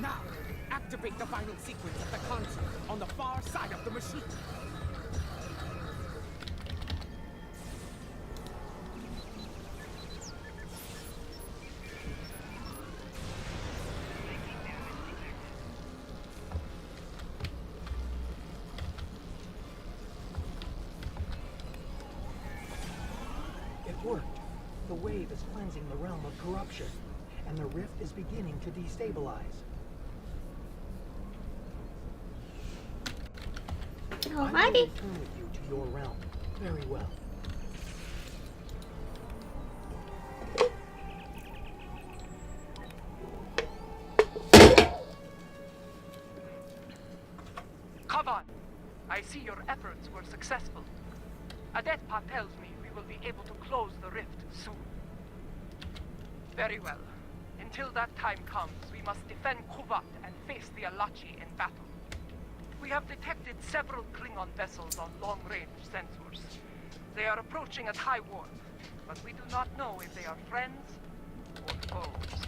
Now, activate the final sequence of the console on the far side of the machine. It worked. The wave is cleansing the realm of corruption, and the rift is beginning to destabilize. I will Alrighty. return with you to your realm. Very well. Come on. I see your efforts were successful. Adetpa tells me we will be able to close the rift soon. Very well. Until that time comes, we must defend Kuvat and face the Alachi in battle. We have detected several Klingon vessels on long-range sensors. They are approaching at high warp, but we do not know if they are friends or foes.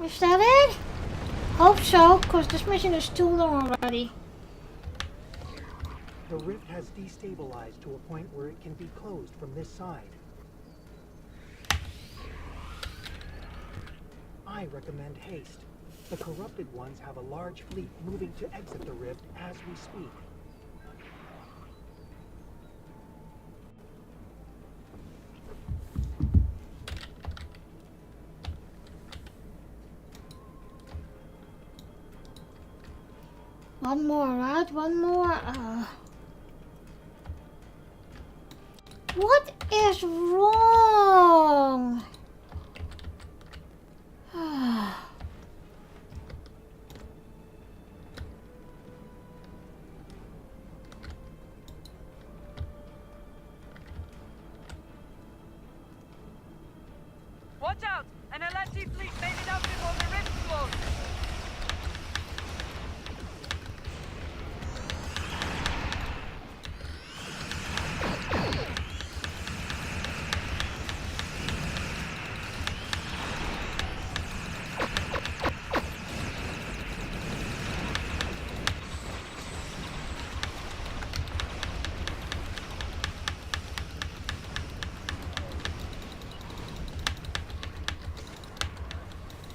Is that it? Hope so, because this mission is too long already. The rift has destabilized to a point where it can be closed from this side. I recommend haste. The corrupted ones have a large fleet moving to exit the rift as we speak. One more, right? One more. What is wrong? Watch out! An LNT fleet made it out before the rift closed!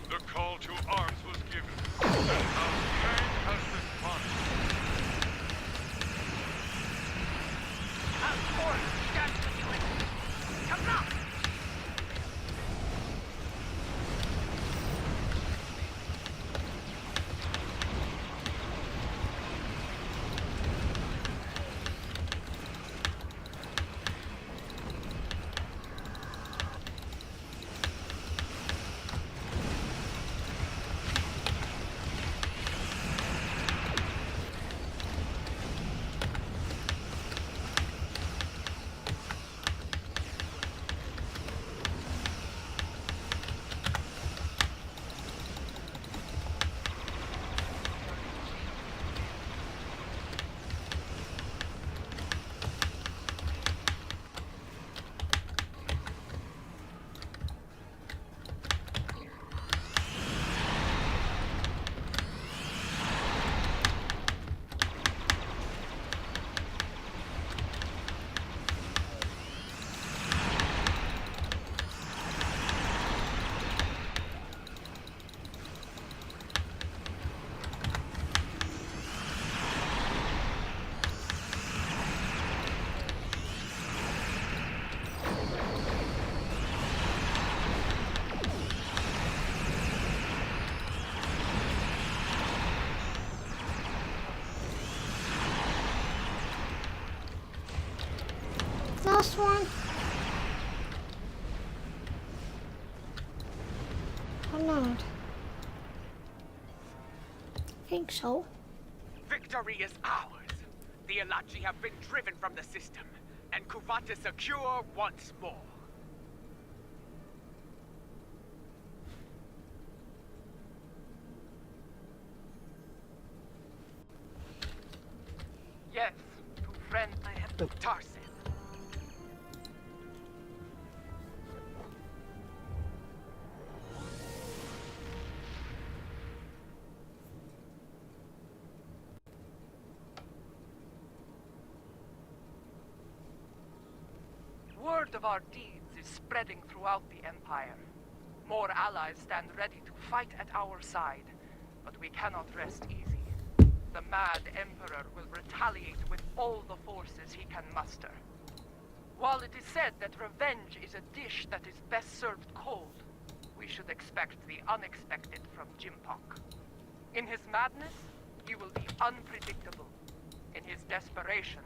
The call to arms was given. And House Kang has responded. Force, that's what you want. Come on! Last one. Or not? I think so. Victory is ours. The Elachi have been driven from the system, and Kuvat is secure once more. Yes, to friend I have the Tarsin. Word of our deeds is spreading throughout the Empire. More allies stand ready to fight at our side, but we cannot rest easy. The mad Emperor will retaliate with all the forces he can muster. While it is said that revenge is a dish that is best served cold, we should expect the unexpected from Jimpok. In his madness, he will be unpredictable. In his desperation,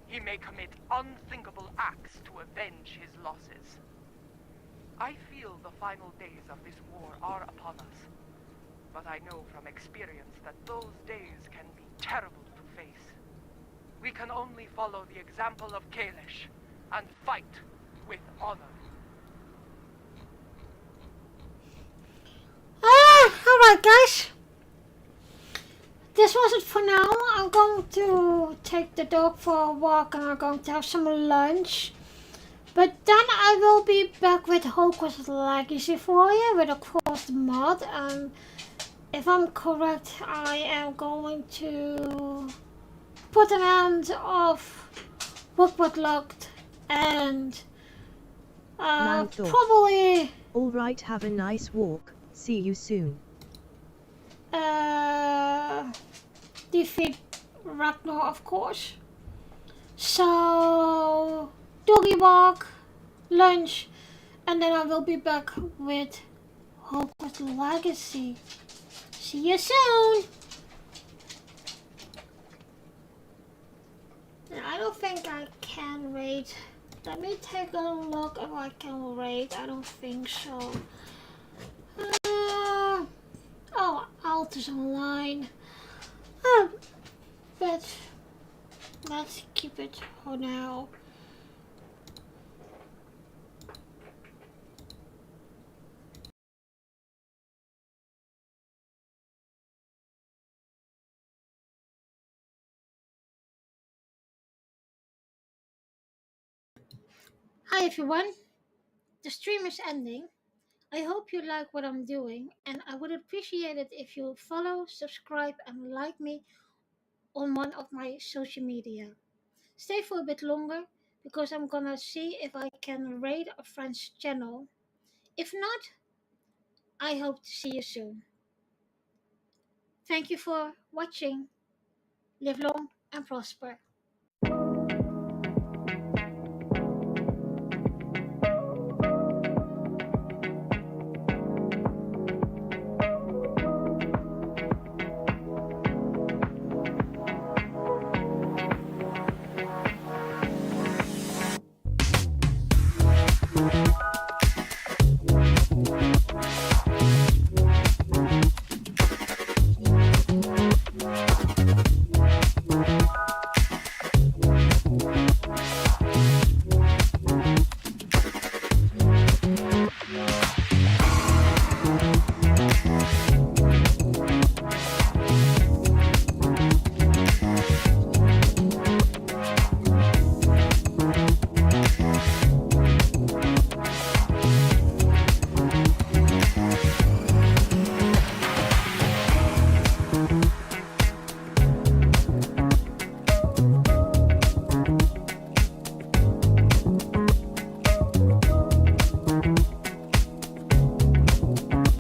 he may commit unthinkable acts to avenge his losses. I feel the final days of this war are upon us, but I know from experience that those days can be terrible to face. We can only follow the example of Kalish and fight with honor. Alright guys. This was it for now. I'm going to take the dog for a walk and I'm going to have some lunch. But then I will be back with Hogwarts Legacy for you with a crossed mod. If I'm correct, I am going to put an end of Hogwarts Locked and Now thought. probably Alright, have a nice walk. See you soon. defeat Ragnar, of course. So doggy walk, lunch, and then I will be back with Hogwarts Legacy. See you soon! I don't think I can raid. Let me take a look if I can raid. I don't think so. Oh, Alt is online. But let's keep it for now. Hi everyone, the stream is ending. I hope you like what I'm doing, and I would appreciate it if you follow, subscribe, and like me on one of my social media. Stay for a bit longer because I'm gonna see if I can raid a friend's channel. If not, I hope to see you soon. Thank you for watching. Live long and prosper.